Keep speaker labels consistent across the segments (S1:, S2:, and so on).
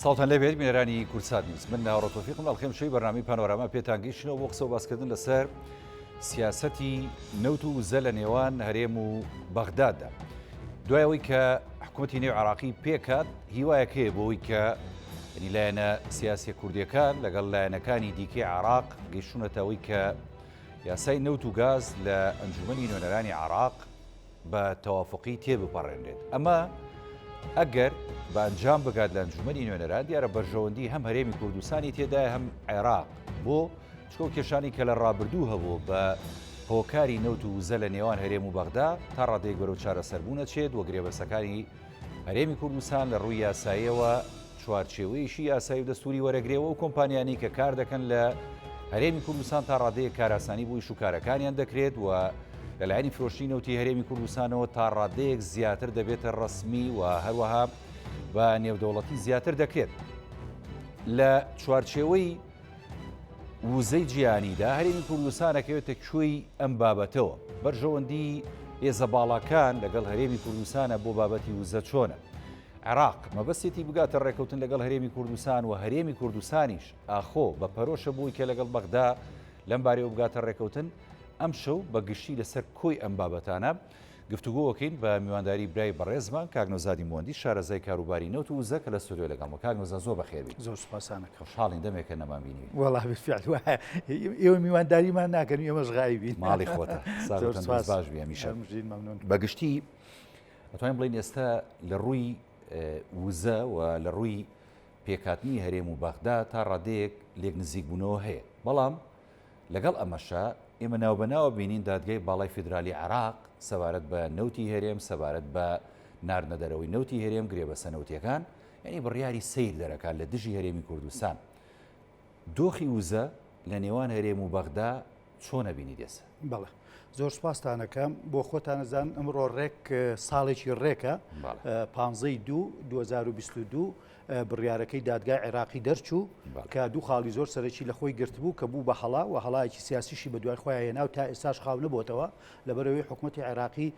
S1: ساڵتان لەبێت بینەرانی کورسات نیوز من ناوڕۆتۆفیقم ئەڵخێم شوی بەرنامی پانۆراما پێتانگەیشتنەوە بۆ قسە و باسکردن لەسەر سیاسەتی نەوت و زە لە نێوان هەرێم و بەغداددا دوایەوەی کە حکوومەتی نێو عراقی پێکات هیوایەکەیە بۆەوەی کە لایەنە سیاسی کوردیەکان لەگەڵ لایەنەکانی دیکەی عراق گەیشتونەتەوەی کە یاسای نەوت و گاز لە ئەنجومەنی نوێنەرانی عراق بە تەوافقی تێبپەڕێنرێت ئەمە ئەگەر بە ئەنجام بگات لە ئەنجومەنی نوێنەران دیارە بەرژەوەندی هەم هەرێمی کوردستانی تێدایە هەم عێراق بۆ چکۆ کێشانی کە لە ڕابردوو هەبوو بە هۆکاری نەوت و زە لە نێوان هەرێم و بەغدا تا ڕادەیەک بەرەو چارەسەربوونە چێت وە گرێبەسەکانی هەرێمی کوردستان لە ڕووی یاساییەوە چوارچێوەیەشی یاسایی و دەستوری وەرەگرێەوە و کۆمپانیانی کە کار دەکەن لە هەرێمی کوردستان تا ڕادەیەک کاراسانی بۆی شوکارەکانیان دەکرێت و لەلایەنی فرۆشتی نەوتی هەرێمی کوردستانەوە تا ڕادەیەک زیاتر دەبێتە ڕسمی و هەروەها بە نێودەوڵەتی زیاتر دەکرێت لە چوارچێوەی وزەی جیهانیدا هەرێمی کوردستانەکەوێتە کوێی ئەم بابەتەوە بەرژەوەندی هێزە باڵاکان لەگەڵ هەرێمی کوردستانە بۆ بابەتی وزە چۆنە عێراق مەبەستێتی بگاتە ڕێکەوتن لەگەڵ هەرێمی کوردستان و هەرێمی کوردستانیش ئاخۆ بە پەرۆشە بووی کە لەگەڵ بەغدا لەم بارەوە بگاتە ڕێکەوتن ئەم شەو بە گشتی لەسەر کۆی ئەم بابەتانە گفتوگۆوەکەین بە میوانداری برای بەڕێزمان کاگنۆزادی موەندی شارەزای کاروباری نەوت و وزە کە لە ستۆدیۆ لەگەڵمە کاگنۆزا زۆر بەخێربێت
S2: زۆر سوپاسانە
S1: خۆشحاڵین دەمێکە نەمابینی
S2: وەڵا بالفعل ئێوە میوانداریمان ناکەن ئێمەش غایبین
S1: ماڵی خۆتە باش بێ هەمیشە بەگشتی دەتوانین بڵین ئێستا لە ڕووی وزە و لە ڕووی پێکاتنی هەرێم و بەغدا تا ڕادەیەک لێک نزیک بوونەوە هەیە بەڵام لەگەڵ ئەمەشە ئێمە ناوبەناوە بینین دادگای باڵای فیدرالی عراق سەبارەت بە نەوتی هەرێم سەبارەت بە ناردنەدەرەوەی نەوتی هەرێم گرێبەسە نەوتیەکان یعنی بڕیاری سیر دەرەکات لە دژی هەرێمی کوردستان دۆخی وزە لە نێوان هەرێم و بەغدا چۆنە بینی دێسە
S2: بەڵێ زۆر سپاسانەکەم بۆ خۆتانەزان ئەمڕۆ ڕێک ساڵێکی ڕێکە 15/2/2022 بڕیارەکەی دادگای عێراقی دەرچوو کە دوو خاڵی زۆر سەرەکی لە خۆی گرتبوو کە بوو بە هەڵا و هەڵایەکی سیاسیشی بە دوای خۆیان هێنا و تا ئێستاش خاو نەبووتەوە لەبەرەوەی حکوومەتی عێراقی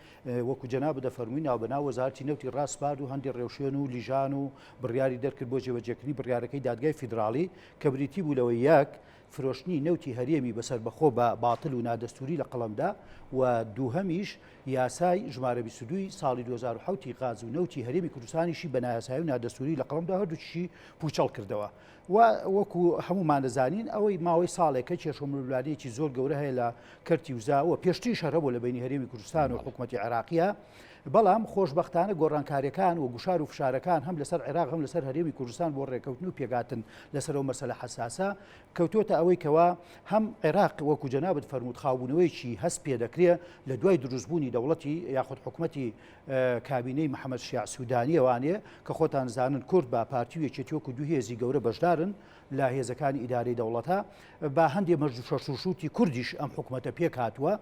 S2: وەکو جەناب دەفەرمووی ناوبەناو وەزارەتی نەوتی ڕاستپارد و هەندێک ڕێوشێن و لیژان و بڕیاری دەرکرد بۆ جێبەجێکردنی بڕیارەکەی دادگای فیدرالی کە بریتی بوو لەوەی یەک فرۆشتنی نەوتی هەرێمی بەسەر بەخۆ بە باتڵ و نادەستوری لە قەڵەمدا و دووهەمیش یاسای ژمارە 22 ساڵی 2007 غاز و نەوتی هەرێمی کوردستانیشی بە نایاسایی و نادەستوری لە قەڵەمدا هەردووچی پوچەڵ کردەوە و وەکو هەمومان دەزانین ئەوەی ماوەی ساڵێکە کێشەمەولایەتی زۆر گەورە هەیە لە کەرتی وزاوە پێشتری شەڕەبوو لە بینی هەرێمی کوردستان و حکوومەتی عێراقیە بەڵام خۆشببختانە گۆڕانکاریەکان و گوشار و فشارەکان هەم لەسەر عێراق هەم لەسەر هەرێمی کوردستان بۆ ڕێکەوتن و پێگاتن لەسەرەوە مەسەلە حساسە کەوتۆتە ئەوەی کەوا هەم عێراق وەکو جەنابەت فەرموود خاوبوونەوەیکی هەست پێ دەکرێت لە دوای دروستبوونی دەوڵەتی یاخود حکوومەتی کابینەی محەممەد شیع سوودانی ئەوانەیە کە خۆتان زانن کورد با پارتی و یەکێتی وەکو دوو هێزی گەورە بەشدارن لە هێزەکانی ئیدارەی دەوڵەتە با هەندێک مەرجشوشوتی کوردیش ئەم حکوومەتە پێک هاتووە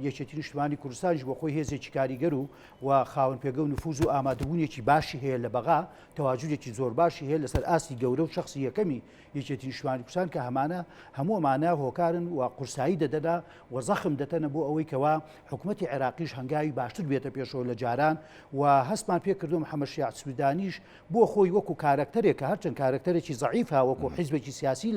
S2: یەکێتی نیشتمانی کوردستانیش بۆ خۆی هێزێکی کاریگەر و خاوەن پێگە و نفوز و ئامادەبوونێکی باشی هەیە لە بەغا تەواجودێکی زۆر باشی هەیە لەسەر ئاستی گەورە و شخصی یەکەمی یەکێتی نیشتمانی کوردستان کە هەموو ئەمانە هۆکارن و قورسایی دەدەنا و زەخم دەتەنە بۆ ئەوەی کەوا حکوومەتی عێراقیش هەنگاوی باشتر بێتە پێشەوە لە جاران و هەستمان پێ کردو محەممەد شیع سوودانیش بۆ خۆی وەکو کارکتەرێک کە هەرچەند کارکتەرێکی زەعیف وەکو حیزبێکی سیاسی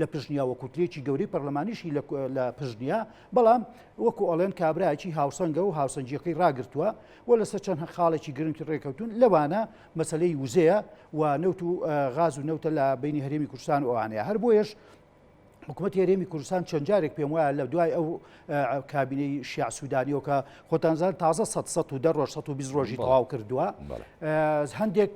S2: لە پژنیا و کوتلێکی گەورەی پەرلەمانیشی لە پژنیا بەڵام وەکو ئەڵێن کابراایکی هاوسەنگە و هاوسەنجیەکەی ڕاگرتووە و لەسەر چەند خاڵێکی گرنگی ڕێکەوتون لەوانە مەسلەی وزەیە و نەوت و غاز و نەوتە لە بینی هەرێمی کوردستان و ئەوانەیە هەر بۆیش حکوومەتی هەرێمی کوردستان چەند جارێک پێم وایە لە دوای ئەو کابینەی شیع سوودانیەوە کە خۆتانزان تازە 110 ڕۆژ 120 ڕۆژی تەواو کردووە هەندێک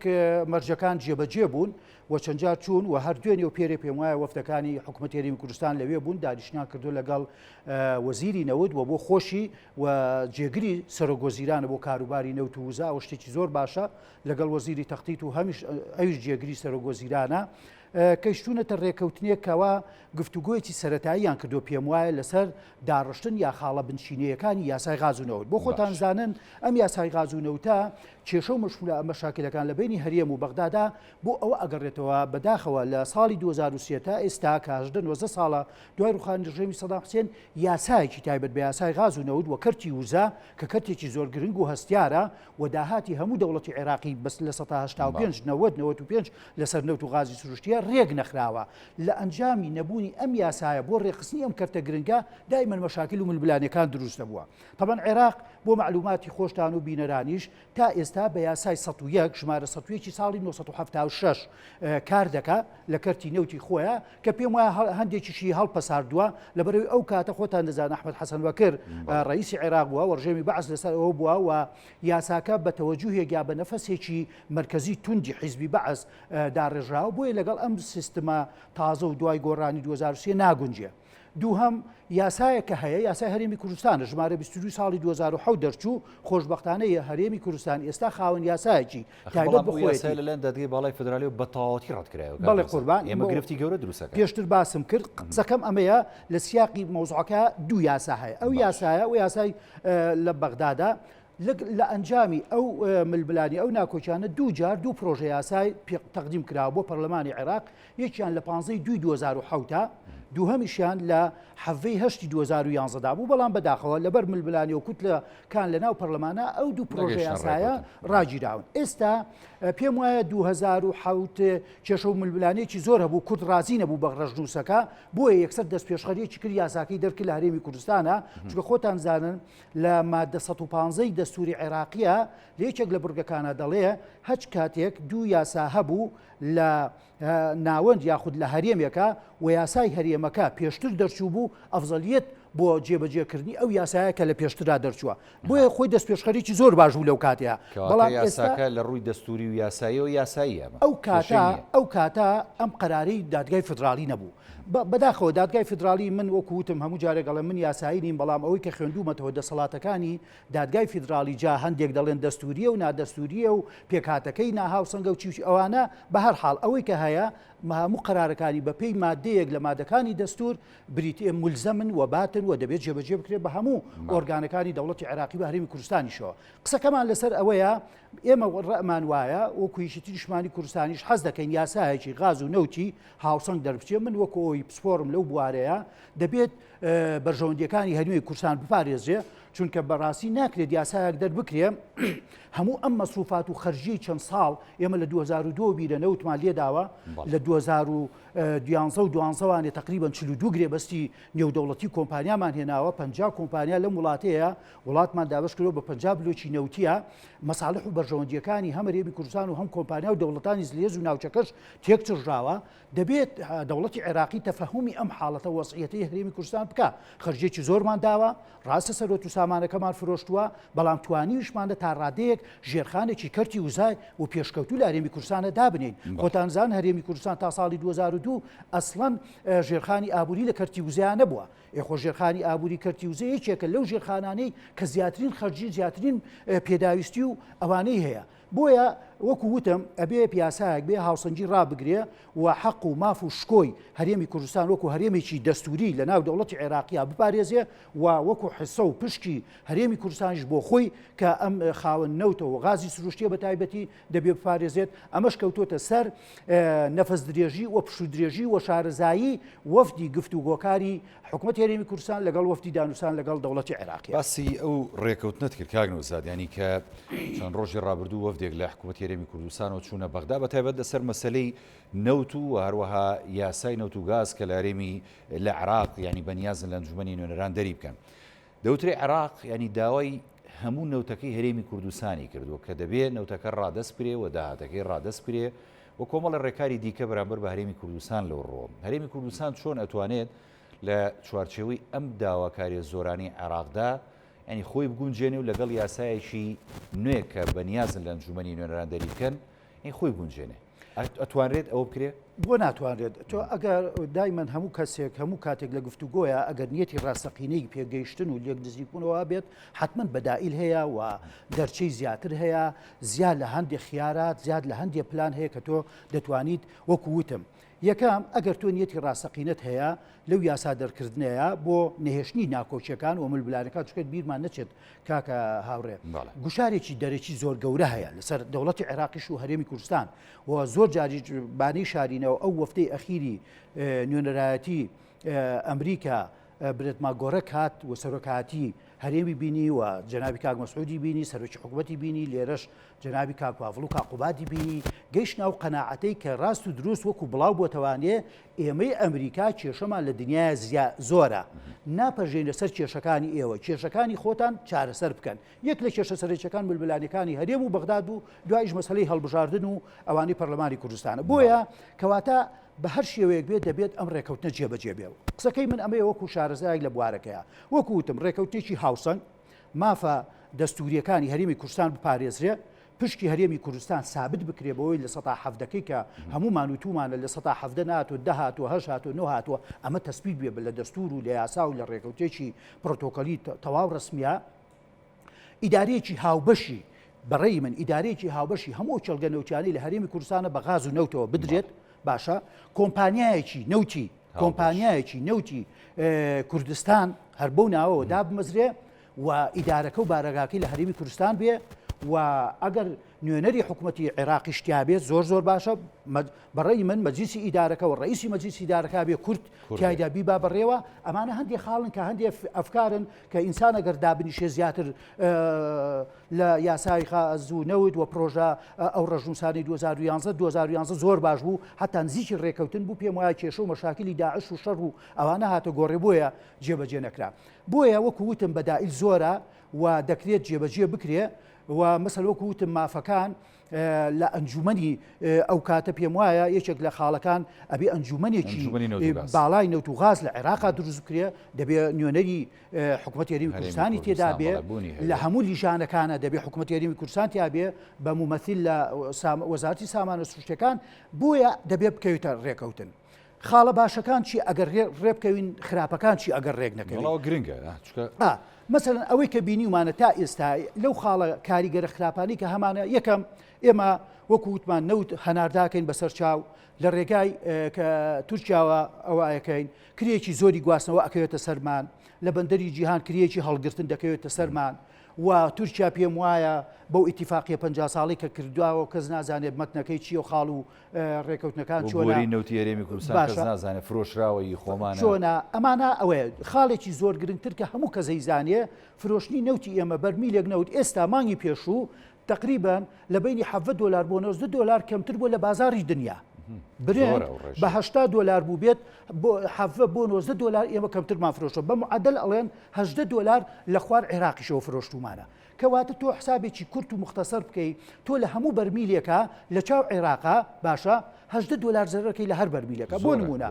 S2: مەرجەکان جێبەجێ بوون و چەند جار چوون و هەر دوێنێ و پێرێ پێم وایە وەفتەکانی حکوومەتی هەرێمی کوردستان لەوێ بوون دانیشتنیان کردو لەگەڵ وەزیری نەوت و بۆ خۆشی و جێگری سەرۆگۆزیرانە بۆ کاروباری نەوت و وزە و شتێکی زۆر باشە لەگەڵ وەزیری تەختیت و هەمیش ئەویش جێگری سەرۆگۆزیرانە کەیشتونەتە ڕێکەوتنێکەوە گفتوگویەکی سەرەتاییان کردو پێم وایە لەسەر داڕشتن یا خاڵە بنشینەکانی یاسای غازونەوت بۆ خۆتان زانن ئەم یاسای غازونەوتە کێشە و مەشاکلەکان لە بینی هەرێم و بەغدادا بۆ ئەوە ئەگەڕێتەوە بەداخەوە لە ساڵی 2023 تا ئێستا کاژدە 90 ساڵە دوای ڕوخانی ڕژێمی سەدام حوسێن یاسایەکی تایبەت بە یاسای غازونەوت و کەرتی وزە کە کەرتێکی زۆر گرنگ و هەستیارە و داهاتی هەموو دەوڵەتی عێراقی بەس لە 1995 لەسەر نەوت و غازی سروشتیە ڕێک نەخراوە لە ئەنجامی نەبوونی ئەم یاسایە بۆ ڕێخستنی ئەم کەرتە گرنگە دایمەن مەشاکل و ملبلانەکان دروست دەبووە. طبعاً عێراق بۆ معلوماتی خۆشتان و بینەرانیش تا ئێستا بە یاسای 101 ژمارە 101 ساڵی 1976 کار دەکا لە کەرتی نەوتی خۆیە کە پێم وایە هەندێکیشی هەڵپەساردووە لەبەرەوەی ئەو کاتە خۆتان دەزانن ئەحمەد حەسەن وەکر ڕئیسی عێراق بووە و ڕژێمی بەعەز لەسەر ئەوە بووە و یاساکە بە تەوەجوهێک یا بە نەفەسێکی مرکزی توندی حیزبی بەعەز داڕێژراوە بۆیە لەگەڵ ئەم سیستەمە تازە و دوای گۆڕانی 2023 ناگونجێ. دووهەم یاسایە کە هەیە یاسای هەرێمی کوردستانە ژمارە 22 ساڵی 2007 دەرچوو خۆشبەختانەیە هەرێمی کوردستان ئێستا خاوەن یاسایەکی تایبەت بخۆیەتی
S1: لەلایەن دادگای باڵای فدرالی و بە تەواوەتی ڕەتکرایەوە.
S2: بەڵێ قوربان
S1: ئێمە گرفتی گەورە دروستەکە
S2: پێشتر باسم کرد قسەکەم ئەمەیە لە سیاقی مەوزوعەکە دوو یاسا هەیە ئەو یاسایە و یاسای لە بەغدادا لە ئەنجامی ئەو ملبلانی ئەو ناکۆچانە دوو پرۆژە یاسای تەقدیم کراوە بۆ پەرلەمانی عێراق یەکیان لە 15/2/2007 دووهەمیشیان لە حەڤەی 8/2011 بوو بەڵام بەداخەوە لەبەر ملبلانی و کوت لە کان لە ناو پەرلەمانە ئەو دوو پرۆژە یاسایە ڕاگیراون. ئێستا پێم وایە 2007 کێشە و ملبلانێکی زۆر هەبوو کورد ڕازی نەبوو بە ڕەشنووسەکە بۆیە یەکسەر دەست پێشخەریەکی کرد یاساکەی دەرکرد لە هەرێمی کوردستانە چونکە خۆتان زانن لە مادە 115 دەستوری عێراقیە لە یەکێک لە بورگەکانە دەڵێ هەچ کاتێک دوو یاسا هەبوو لە ناوەند یاخود لە هەرێمێکە و یاسای هەرێمەکە پێشتر دەرچوو بوو ئەفزەلیەت بۆ جێبەجێکردنی ئەو یاسایە کە لە پێشترا دەرچووە بۆیە خۆی دەست پێشخەرێکی زۆر باش بوو لەو کاتەیە
S1: بەڵام یاساکە لە ڕووی دەستوری و یاسایی و یاسایی
S2: ئەو کاتە ئەم قەرارەی دادگای فدرالی نەبوو. بەداخەوە دادگای فدرالی من وەکوتم هەموو جارێکەڵە من یاسایی نیم بەڵام ئەوەی کە خوێندومەتەوە دەسەڵاتەکانی دادگای فدرالی جا هەندێک دەڵێن دەستوریە و نادەستوریە و پێکاتەکەی ناهاوسەنگە و چی ئەوانە بە هەر حاڵ ئەوەی کە هەیە هەموو قەرارەکانی بەپێی مادەیەک لە مادەکانی دەستور بریتێ مولزەمن و باتن و دەبێت جێبەجێ بکرێت بە هەموو ئۆرگانەکانی دەوڵەتی عێراقی بە هەرێمی کوردستانیشەوە. قسەکەمان لەسەر ئەوەیە ئێمە ڕەمان وایە وەکویشتی نیشتمانی کوردستانیش حەز دەکەین یاسایەکی غاز و نەوتی هاوسەنگ دەربچێ من وەکۆی پسپۆرم لەو بوارەیە دەبێت بەرژەوەندیەکانی هەرێمی کوردستان بپارێزێ چونکە بەڕاستی ناکرێت یاسایەک دەربکرێ هەموو ئەم مەسروفات و خەرجی چەند ساڵ ئێمە لە 2002 بیرە نەوتمان لێداوە لە 2012 تقریبا 42 گرێبەستی نێودەوڵەتی کۆمپانیامان هێناوە 50 کۆمپانیا لەم وڵاتەیە وڵاتمان دابش کردەوە بە 50 بلۆکی نەوتیە مەساڵح و بەرژەوەندیەکانی هەم هەرێمی کوردستان و هەم کۆمپانیا و دەوڵەتانی زلێز و ناوچەکەش تێکچڕاوە دەبێت دەوڵەتی عێراقی تەفەهومی ئەم حاڵەتە وەسعیەتەی هەرێمی کوردستان بکە خەرجێکی زۆرمان داوە ڕاستە سەرۆت و سامانەکەمان فرۆشتووە بەڵام توانیشمانە تا ڕادەیەک ژێرخانێکی کەرتی وزای و پێشکەوتوو لە هەرێمی کوردستانە دابنین خۆتانزان هەرێمی کوردستان تا ساڵی 2002 ئەسڵەن ژێرخانی ئابووری لە کەرتی وزایان نەبووە ئێخۆ ژێرخانی ئابووری کەرتی وزە یەکێکە لەو ژێرخانانەی کە زیاترین خەرجی زیاترین پێداویستی و ئەوانەی هەیە بۆیە وەکو وتم ئەبێ پیاسایەک بێ هاوسەنگی ڕابگرێ و حەق و ماف و شکۆی هەرێمی کوردستان وەکو هەرێمێکی دەستوری لە ناو دەوڵەتی عێراقیە بپارێزێ و وەکو حسە و پشکی هەرێمی کوردستانیش بۆ خۆی کە ئەم خاوەن نەوتە و غازی سروشتیە بە تایبەتی دەبێ بپارێزێت ئەمەش کەوتۆتە سەر نەفەس درێژی و پشو درێژی و شارەزایی وەفدی گفتوگۆکاری حکوومەت هەرێمی کوردستان لەگەڵ وەفدی دانووسان لەگەڵ دەوڵەتی عێراقی
S1: باسی ئەو ڕێکەوتنت کرد کاک نەوزاد ینی کە چەند ڕۆژی ڕابردوو وەفدێک لە حکوومەت هەرێمی کوردستان و چوونە بەغدا بە تایبەت لەسەر مەسەلەی نەوت و هەروەها یاسای نەوت و گاز کە لە هەرێمی لە عێراق ینی بەنیازن لە ئەنجومەنی نوێنەران دەری بکەن دەوترێ عێراق ینی داوای هەموو نەوتەکەی هەرێمی کوردستانی کردووە کە دەبێت نەوتەکە ڕادەست برێ و داهاتەکەی ڕادەست برێ و کۆمەڵە ڕێکاری دیکە بەرامبەر بە هەرێمی کوردستان لەو ڕۆ هەرێمی کوردستان چۆن ئەتوانێت لە چوارچێوەی ئەم داواکاری زۆرانی عێراقدا ینی خۆی بگونجێنێ و لەگەڵ یاسایەکی نوێ کە بەنیازن لە ئەنجومەنی نوێنەران دەری بکەن خۆی گونجێنێ ئەتوانرێت ئەوە بکرێت
S2: بۆ ناتوانرێت تۆ ئەگەر دایمەن هەموو کەسێک هەموو کاتێک لە گفتوگۆیە ئەگەر نیەتی ڕاستەقینەی پێگەیشتن و لێک دزیبوونەوە بێت حتمما بەدائیل هەیە و دەرچەی زیاتر هەیە زیاد لە هەندێک خیارات زیاد لە هەندێک پلان هەیە کە تۆ دەتوانیت وەکو وتم یەکەم ئەگەر تۆ نیەتی ڕاستەقینەت هەیە لەو یاسا دەرکردنەیە بۆ نەهێشتنی ناکۆچیەکان و ملبلانەکان چکێت بیرمان نەچێت کاکە هاوڕێ گوشارێکی دەرەکی زۆر گەورە هەیە لەسەر دەوڵەتی عێراقیش و هەرێمی کوردستان و زۆر جاری بانەی شارینەوە ئەو وەفتەی ئەخیری نوێنەرایەتی ئەمریکا برێتما گۆڕە کات و سەرۆکاتی هەرێمی بینی و جەنابی کاک مەسعودی بینی سەرۆکی حکوومەتی بینی لێرەش جەنابی کاک پاڤڵ و کاقوبادی بینی گەیشتنا و قەناعەتەی کە ڕاست و دروست وەکو بڵاو بۆتەوانێ ئێمەی ئەمریکا کێشەمان لە دنیای زۆرە ناپەژێنە سەر کێشەکانی ئێوە کێشەکانی خۆتان چارەسەر بکەن یەک لە کێشە سەرچەکان ملبلانەکانی هەرێم و بەغداد بوو دوایش مەسەلەی هەڵبژاردن و ئەوانەی پەرلەمانی کوردستانە بۆیە کەواتە بە هەر شێوەیەک بێت دەبێت ئەم ڕێکەوتنە جێبەجێ بێ قسەکەی من ئەمەیە وەکو شارەزایەک لە بوارەکەیە وەکو وتم ڕێکەوتێکی هاوسەنگ مافە دەستوریەکانی هەرێمی کوردستان بپارێزرێ پشتی هەرێمی کوردستان سابت بکرێ بەوەی لە سەتا حەفدەکەی کە هەمومان و تومانە لە سەتا حەفدە ناتوە دە هاتووە هەش هاتووە نۆ هاتووە ئەمە تەسبیت بێ لە دەستور و لە یاسا و لە ڕێکەوتێکی پرۆتۆکۆلی تەواو ڕسمیە ئیدارەیەکی هاوبەشی بەڕێی من ئیدارەیەکی هاوبەشی هەموو چەڵگە نەوتیانەی لە هەرێمی کوردستانە بە غاز و نەوتەوە بدرێت باشە کۆمپانیایەکی نەوتی کوردستان هەر بەو ناوەوە دابمەزرێ و ئیدارەکە و بارەگاکەی لە هەرێمی کوردستان بێ و ئەگەر نوێنەری حکوومەتی عێراقی شتیا بێت زۆر باشە بەڕێی من مەجلیسی ئیدارەکە و ڕئیسی مەجلیسی ئیدارەکە بێ کورد تایدا بیبا بەڕێوە ئەمانە هەندێک خاڵن کە هەندێک ئەفکارن کە ئینسان ئەگەر دابنیشێ زیاتر لە یاسای خازوو نەوت و پرۆژە ئەو ڕەژنووسانی 2011 زۆر باش بوو هەتا نزیکی ڕێکەوتن بوو پێم وایە کێشە و مەشاکلی داعش و شەڕ و ئەوانە هاتە گۆڕێ بۆیە جێبەجێ نەکرا بۆیە وەکو وتم بەدائیل زۆرە و دەکرێت جێبەجێ بکرێ و مەسەل وەکو وتم مافەکان لە ئەنجومەنی ئەو کاتە پێم وایە یەکێک لە خاڵەکان ئەبێ ئەنجومەنێکی باڵای نەوت و غاز لە عێراقا دروست بکرێ دەبێت نوێنەری حکوومەتی هەرێمی کوردستانی تێدا بێ لە هەموو لیژانەکانە دەبێت حکوومەتی هەرێمی کوردستان تیا بێ بە مومەثیل لە وەزارەتی سامانە سروشتەکان بۆیە دەبێت بکەویتە ڕێکەوتن خاڵە باشەکان چی ئەگەر ڕێبکەوین خراپەکان چی ئەگەر ڕێک نەکەین
S1: گرنگە
S2: مثلەن ئەوەی کە بینیمانە تا ئێستا لەو خاڵە کاریگەرە خراپانی کە هەمانە یەکەم ئێمە وەکو وتمان نەوت هەنارداکەین بەسەر چاو لە ڕێگای کە تورکیاوە ئەوایەکەین کرێکی زۆری گواستنەوە ئەکەوێتە سەرمان لە بەندەری جیهان کرێکی هەڵگرتن دەکەوێتە سەرمان و تورکیا پێم وایە بەو ئیتیفاقیە 50 ساڵی کە کردووە کەس نازانێت مەتنەکەی چیە و خاڵ و ڕێکەوتنەکان
S1: چۆنی نەوتی هەرێمی کوردستان کەس نازانێت فرۆشراوەی خۆمانە
S2: چۆنە ئەمانە ئەوەیە خاڵێکی زۆر گرنگتر کە هەموو کەسەی زانێ فرۆشتنی نەوتی ئێمە بەرمیلێک نەوت ئێستا مانگی پێشوو تقریبان لە بینی $70 بۆ $90 کەمتر بۆ لە بازاری دنیا برێن بە $80 بوو بێت بۆ $90 ئێمە کەمترمان فرۆشە بە معدل ئەڵێن $80 لە خوار عێراقیشەوە فرۆشتومانە کەواتە تۆ حسابێکی کورت و مختصر بکەیت تۆ لە هەموو بەرمیلێکە لە چاو عێراقا باشە $80 زەرەکەی لە هەر بەرمیلەکە بۆ نمونە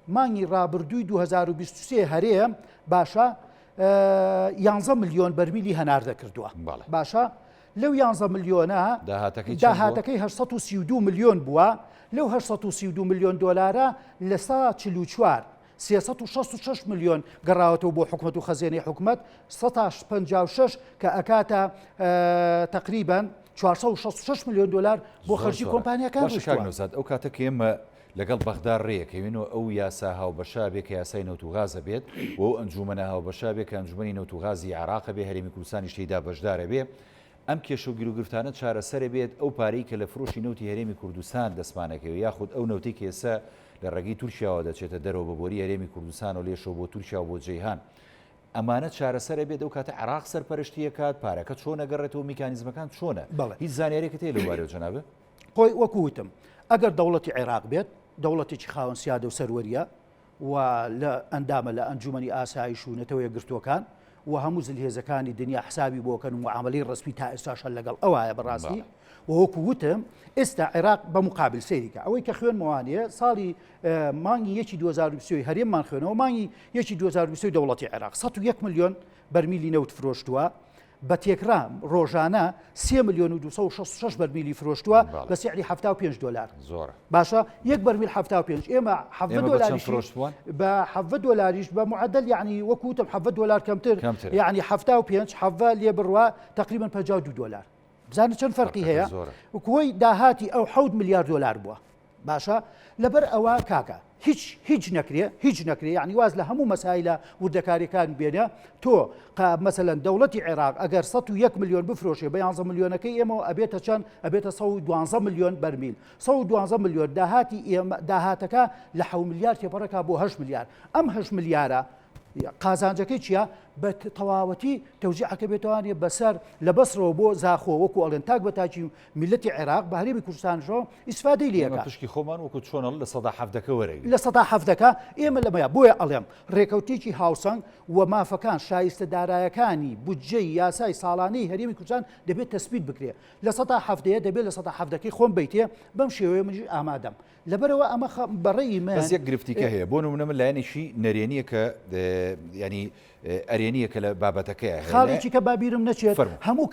S2: مانگی ڕابردووی 2023 هەرێم باشە 11 ملیۆن بەرمیلی هەناردە کردووە باشە لەو 11 ملیۆنە داهاتەکەی 832 ملیۆن بووە لەو 832 ملیۆن دۆلارە لە 144 366 ملیۆن گەڕاوەتەوە بۆ حکومەت و خەزێنەی حکومەت 156 کە ئەکاتە تقریبا 466 ملیۆن دلار بۆ خەرجی کۆمپانیەکان
S1: ئەو کاتە کە ئێمە لەگەڵ بەغدا ڕێیەکەوێنەوە ئەو یاسا هاوبەشا بێ کە یاسای نەوت و غازە بێت و ئەو ئەنجومەنە هاوبەشا بێ کە ئەنجومەنی نەوت و غازی عێراقە بێ هەرێمی کوردستانی شتیدا بەشدارە بێ ئەم کێشە و گیرروگرفتانە چارەسەرە بێت ئەو پارەی کە لە فرۆشی نەوتی هەرێمی کوردستان دەسمانەکەوێت یاخود ئەو نەوتی کێسە لە ڕێگەی تورکیاوە دەچێتە دەرەوە بە بۆری هەرێمی کوردستان و لێشەوە بۆ تورکیا و بۆ جەیهان ئەمانە چارەسەرە بێت ئەو کاتە عێراق سەرپەرشتیە کات پارەکە چۆنە گەڕێتەوە میکانیزمەکان چۆنە هیچ زانیارێکت هەیە لەوارەوە جەنابە
S2: خۆی وەکو وتم ئەگەر دەوڵەتی عێراق بێت دەوڵەتێکی خاوەن سیادە و سەروەریە و لە ئەندامە لە ئەنجومەنی ئاسایش و نەتەوەیە گرتوەکان و هەموو زلهێزەکانی دنیا حسابی بۆکەن و معاملەی ڕسمی تا ئێستاشە لەگەڵ ئەوایە بەڕاستی وەکو وتم ئێستا عێراق بە مقابل سەیریکە ئەوەی کە خوێنمەوانەیە ساڵی مانگی 2023 هەرێممان خوێنەوە مانگی 2023 دەوڵەتی عێراق 101 ملیۆن بەرمیلی نەوت فرۆشتووە بە تێکرا ڕۆژانە 3 ملیۆن و 266 بەرمیلی فرۆشتووە بە سعری 75 دلار
S1: زۆر
S2: باشە یەک بەرمیل 75 ئێمە 70 دلاریش بە 70 دلاریش بە معدل یعنی وەکوتم 70 دلار کەمتر یعنی 75 حەڤە لێ بڕوا تقریبا 52 دلار بزانە چەند فەرقی هەیە وکوی داهاتی ئەو 7 میلیارد دلار بووە باشە لەبەر ئەوە کاکە هیچ نەکرێ یعنی واز لە هەموو مەسایلە وردەکاریەکان بێنە تۆ مەسەلەن دەوڵەتی عێراق ئەگەر 101 میلیۆن بفرۆشێ بە 11 میلیۆنەکەی ئێمە ئەبێتە چەند ئەبێتە 112 میلیۆن بەرمیل 112 میلیۆن داهاتی ئێمە داهاتەکە لە 7 میلیارد تێپەڕەکە بۆ 8 میلیارد ئەم 8 میلیارە قازانجەکەی چییە بە تەواوەتی تەوزیعەکە بێتوانێت بەسەر لە بەسرەوە بۆ زاخۆ وەکو ئەڵێن تاک بە تاکی میلەتی عێراق بە هەرێمی کوردستانشەوە ئیسفادەی لێەکە
S1: پشکی خۆمان وەکو چۆنە لە 170 وەرەگرین
S2: لە 170 ئێمە لەمەیە بۆیە ئەڵێم ڕێکەوتێکی هاوسەنگ و مافەکان شایستە دارایەکانی بودجەی یاسای ساڵانەی هەرێمی کوردستان دەبێت تەسبیت بکرێت لە 170 دەبێت لە 170 خۆم بیتێ بەم شێوەیە منیش ئامادەم لەبەرەوە ئەمە بەڕێی من
S1: بەس یەک گرفتیکە هەیە بۆ نمونە من لایەنێکی نەرێنیە کە ینی ئەرێنیە کە لە بابەتەکەیە
S2: خاڵێکی کە بابیرم نەچێت هەموو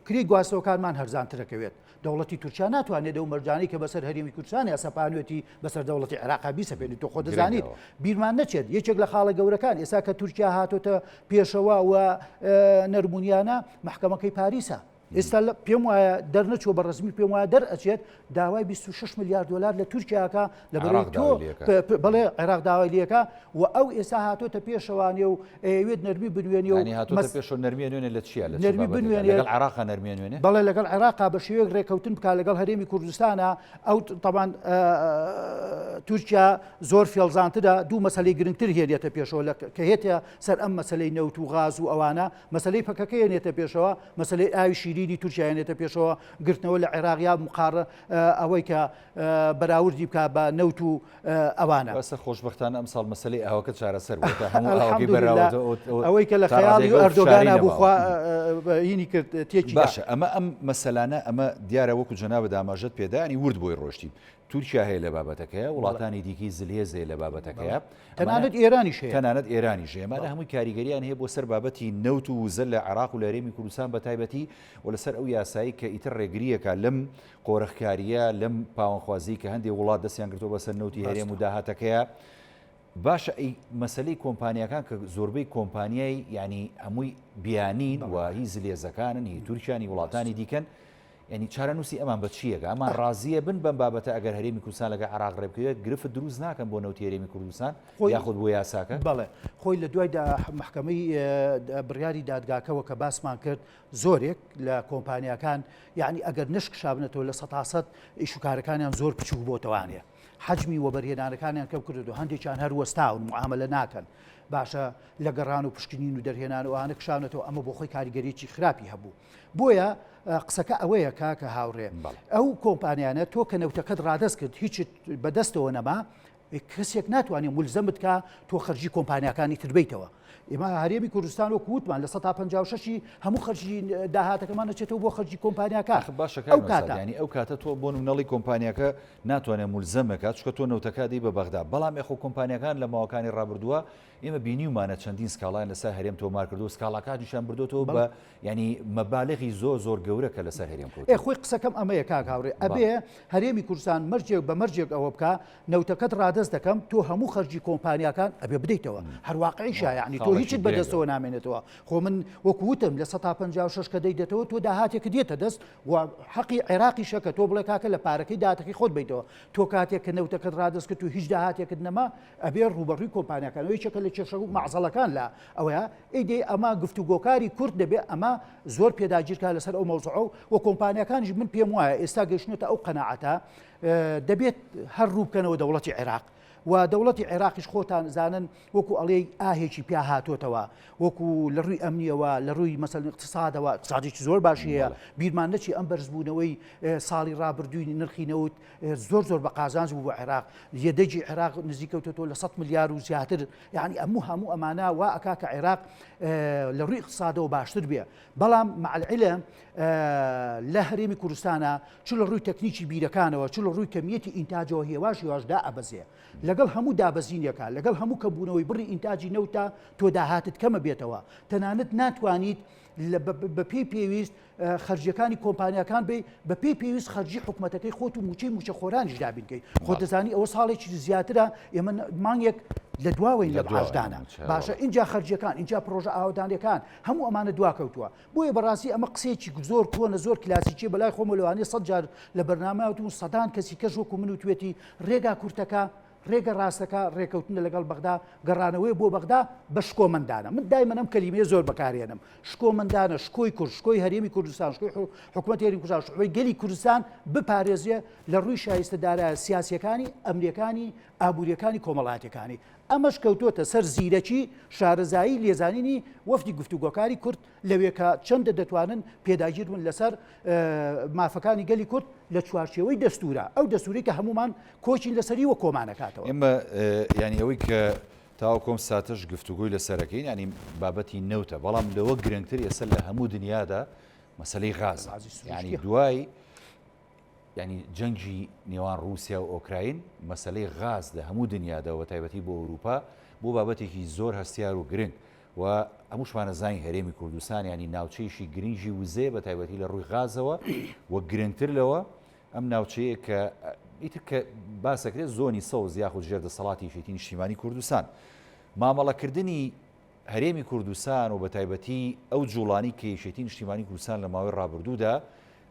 S2: کری گواستەوەکانمان هەرزانترەکەوێت دەوڵەتی تورکیا ناتوانێت دەو مەرجانی کە بەسەر هەرێمی کوردستانی سەپانوێتی بەسەر دەوڵەتی عێراق بیسەپێنێت تۆ خۆ دەزانیت بیرمان نەچێت یەکێک لە خاڵە گەورەکان ئێستا کە تورکیا هاتۆتە پێشەوە و نەرمونیانە محکەمەکەی پاریسە ئێستا پێم وایە دەرنەچوە بە ڕزمی پێم وایە دەرئەچێت داوای 26 میلیارد دلار لە تورکیاکە لە بەڕێ تۆ بەڵێ عێراق داوای لێکە و ئەو ئێستا هاتۆتە پێشەوانێ و ئەوێت نەرمی بنوێنێ و
S1: هاتۆتە پێشەوە نەرمیە نوێنێ لە چیە لە
S2: نەرمی بنوێنێ
S1: لەگەڵ عێراقا نەرمیە نوێنێ
S2: بەڵێ لەگەڵ عێراقا بە شێوەیەک ڕێکەوتن بکات لەگەڵ هەرێمی کوردستانە ئەو تەبان تورکیا زۆر فێڵزانترە دوو مەسەلەی گرنگتر هێنێتە پێشەوە کە هێتە سەر ئەم مەسەلەی نەوت و غاز و ئەوانە مەسەلەی پەکەکە هێنێتە پێشەوە مەسەلەی ئاوی شیرینی تورکیا هێنێتە پێشەوە گرتنەوە لە عێراقیا مقارە ئەوەی کە بەراوردی بکە بە نەوت و ئەوانە
S1: بەسە خۆشبەختانە ئەم ساڵ مەسەلەی ئەوەکە چارەسەر بێتە هەموو ئەوەی بەراورد
S2: ئەوەی کە لە خەیاڵی ئەردۆگانە بخوا هینی کرد تێکی
S1: باشە ئەمە ئەم مەسەلانە ئەمە دیارە وەکو جەنابە داماژەت پێدانی ورد بۆی ڕۆشتی تورکیا هەیە لە بابەتەکەیە وڵاتانی دیکی زلێزێ لە بابەتەکەیە
S2: تەنانەت ئێرانیش هەیە
S1: تەنانەت ئێرانیش ئێمانە هەمووی کاریگەریان هەیە بۆ سەر بابەتی نەوت و زەل لە عێراق و لە هەرێمی کوردستان بە تایبەتی و لەسەر ئەو یاسایی کە ئیتر ڕێگریەکە لەم قۆرەخکاریە لەم پاوەخوازی کە هەندێک وڵات دەستیان گرتووە بەسەر نەوتی هەرێم و داهاتەکەیە باشە ئەی مەسلەی کۆمپانیەکان کە زۆربەی کۆمپانیای ینی هەمووی بیانین و هی زلێزەکانن هی تورکیانی وڵاتانی دیکەن ینی چارەنووسی ئەمان بە چیەکە ئەمان ڕازیە بن بەم بابەتە ئەگەر هەرێمی کوردستان لەگە عێراق ڕێبکەوێت گرفت دروست ناکەن بۆ نەوتی هەرێمی کوردستان یاخود بۆ یاساکە
S2: بەڵێ خۆی لە دوای محکەمەی بڕیاری دادگاکەوە کە باسمان کرد زۆرێک لە کۆمپانیەکان یعنی ئەگەر نشکشابنێتەوە لە 100% ئیشوکارەکانیان زۆر بچوو بۆتەوانێ حجمی وەبەرهێنانەکانیان کەم کردو هەندێکیان هەر وەستاون معاملە ناکەن باشە لە گەڕان و پشکنین و دەرهێنان و ئەوانە کشانێتەوە ئەمە بۆ خۆی کاریگەریەکی خراپی هەبوو بۆیە قسەکە ئەوەیە کاکە هاوڕێ ئەو کۆمپانیانە تۆ کە نەوتەکەت ڕادەست کرد هیچ بەدەستەوە نەما کەسێک ناتوانێت مولزەمت کە تۆ خەرجی کۆمپانیەکانی تربیتەوە ئێمە هەرێمی کوردستان و کووتمان لە 156 هەموو خەرجی داهاتەکەمان نەچێتەوە بۆ خەرجی کۆمپانیەکە
S1: باشەکە ینی ئەو کاتە تۆ بۆ نڵی کۆمپانیەکە ناتوانێت مولزەمەکات چکە تۆ نەوتەکە دی بە بەغدا بەڵام ئەخۆ کۆمپانیەکان لە ماوەکانی ڕابردووە ئێمە بینیومانە چەندین سکاڵان لەسەر هەرێم تۆمار کردو سکاڵاکانیشان بردوتەوە بە ینی مەبالغی زۆر گەورەکە لەسەر هەرێم کورد
S2: خۆی قسەکەم ئەمەیە کاک هاوڕێ ئەبێ هەرێمی کوردستان مەرجێک بە مەرجێک ئەوە بکە نەوتەکەت ڕادەست دەکەم تۆ هەموو خەرجی کۆمپانیەکان ئەبێ بدەیتەوە هەرواقعیشە یعنی تۆ هیچت بەدەستەوە نامێنێتەوە خۆ من وەکوتم لە 156 کە دەیدێتەوە تۆ داهاتێک دێتە دەست و حەقی عێراقی شەکە تۆ بڵێ کاکە لە پارەکەی داهاتەکەی خۆت بیتەوە تۆ کاتێک کە نەوتەکەت ڕادەست کرد و هیچ داهاتێکت نەما ئەبێ ڕوبەڕووی کۆمپانیەکانەوەی چەکە لە کێشە و مەعزەڵەکان لە ئەوەیە ئیدێ ئەمە گفتوگۆکاری کورد دەبێ ئەمە زۆر پێداگیرکە لەسەر ئەو مەوزوعە و کۆمپانیەکانیش من پێم وایە ئێستا گەیشتنێتە ئەو قەناعەتە دەبێت هەر ڕوو بکەنەوە دەوڵەتی عێراق و دەوڵەتی عێراقیش خۆتان زانن وەکو ئەڵێ ئاهێکی پیا هاتۆتەوە وەکو لە ڕووی ئەمنیەوە لە ڕووی مەسەڵەن اقتصادەوە اقتصادێکی زۆر باشی هەیە بیرمان نەچی ئەم بەرزبوونەوەی ساڵی ڕابردووی نرخی نەوت زۆر بە قازانج بوو بە عێراق یەدەجی عێراق نزیکەوتەوە لە 100 میلیارد و زیاتر یعنی هەموو ئەمانە وا ئەکا کە عێراق لە ڕووی اقتصادەوە باشتر بێ بەڵام مع العلم لە هەرێمی کوردستانە چ لە ڕووی تەکنیکی بیرەکانەوە چ لە ڕووی کەمیەتی ئینتاجەوە هێواشدا ئەبەزێ لەگەڵ هەموو دابەزینیەکە لەگەڵ هەموو کەبوونەوەی بڕی ئینتاجی نەوتە تۆ داهاتت کەمە بێتەوە تەنانەت ناتوانیت بە پێی پێویست خەرجیەکانی کۆمپانیەکان بێ بە پێی پێویست خەرجی حکوومەتەکەی خۆت و موچەی موچە خۆرانیش دابینکەی خۆ دەزانی ئەوە ساڵێکی زیاترە ئێمە مانگێک لە دواوەی لە باشدانە باشە اینجا خەرجیەکان اینجا پرۆژە ئاودانیەکان هەموو ئەمانە دواکەوتووە بۆیە بەڕاستی ئەمە قسێکی زۆر کۆنە زۆر کلاسیکی بەلای خۆمە لەوانەیە 100 جار لە بەرنامەوە سەدان کەسی کەس وەکو من و توێتی ڕێگا کورتەکە ڕێگە ڕاستەکە ڕێکەوتنە لەگەڵ بەغدا گەڕانەوەی بۆ بەغدا بە شکۆمەندانە من دایمەن ئەم کەلیمەیە زۆر بەکارێنم شکۆمەندانە شکۆی کورد شکۆی هەرێمی کوردستان شکۆی حکوومەتی هەرێمی کوردستان شکۆی گەلی کوردستان بپارێزیە لە ڕووی شایستەدارایە سیاسیەکانی ئەمریکانی ئابوووریەکانی کۆمەڵاتیەکانی ئەمەش کەوتۆتە سەر زیرەکی شارەزایی لێزانینی وەفدی گفتوگۆکاری کورد لەوێکە چەندە دەتوانن پێداگیر بن لەسەر مافەکانی گەلی کورد لە چوارچێوەی دەستورە ئەو دەستوری کە هەمومان کۆچین لەسەری وە کۆمانەکاتەوە
S1: ئێمە ینی ئەوەی کە تاو کۆم ساتش گفتوگوی لەسەرەکەین ینی بابەتی نەوتە بەڵام لەوە گرنگتر ئێستا لە هەموو دنیادا مەسەلەی غاز ینی دوای ینی جەنگی نێوان رووسیا و ئۆکراین مەسەلەی غاز لە هەموو دنیادا و تایبەتی بۆ ئەوروپا بۆ بابەتێکی زۆر هەستیار و گرنگ و هەمووشمانە زانی هەرێمی کوردستان ینی ناوچەیشی گرنگی وزێ بە تایبەتی لە ڕووی غازەوە و گرنگتر لەوە ئەم ناوچەیە کە ئیتر کە باسەکرێت زۆنی سەوز یاخود ژێردەسەڵاتی یەکێتی نیشتیمانی کوردستان مامەڵەکردنی هەرێمی کوردستان و بە تایبەتی ئەو جوڵانی کە یەکێتی نیشتیمانی کوردستان لە ماوەی ڕابردوودا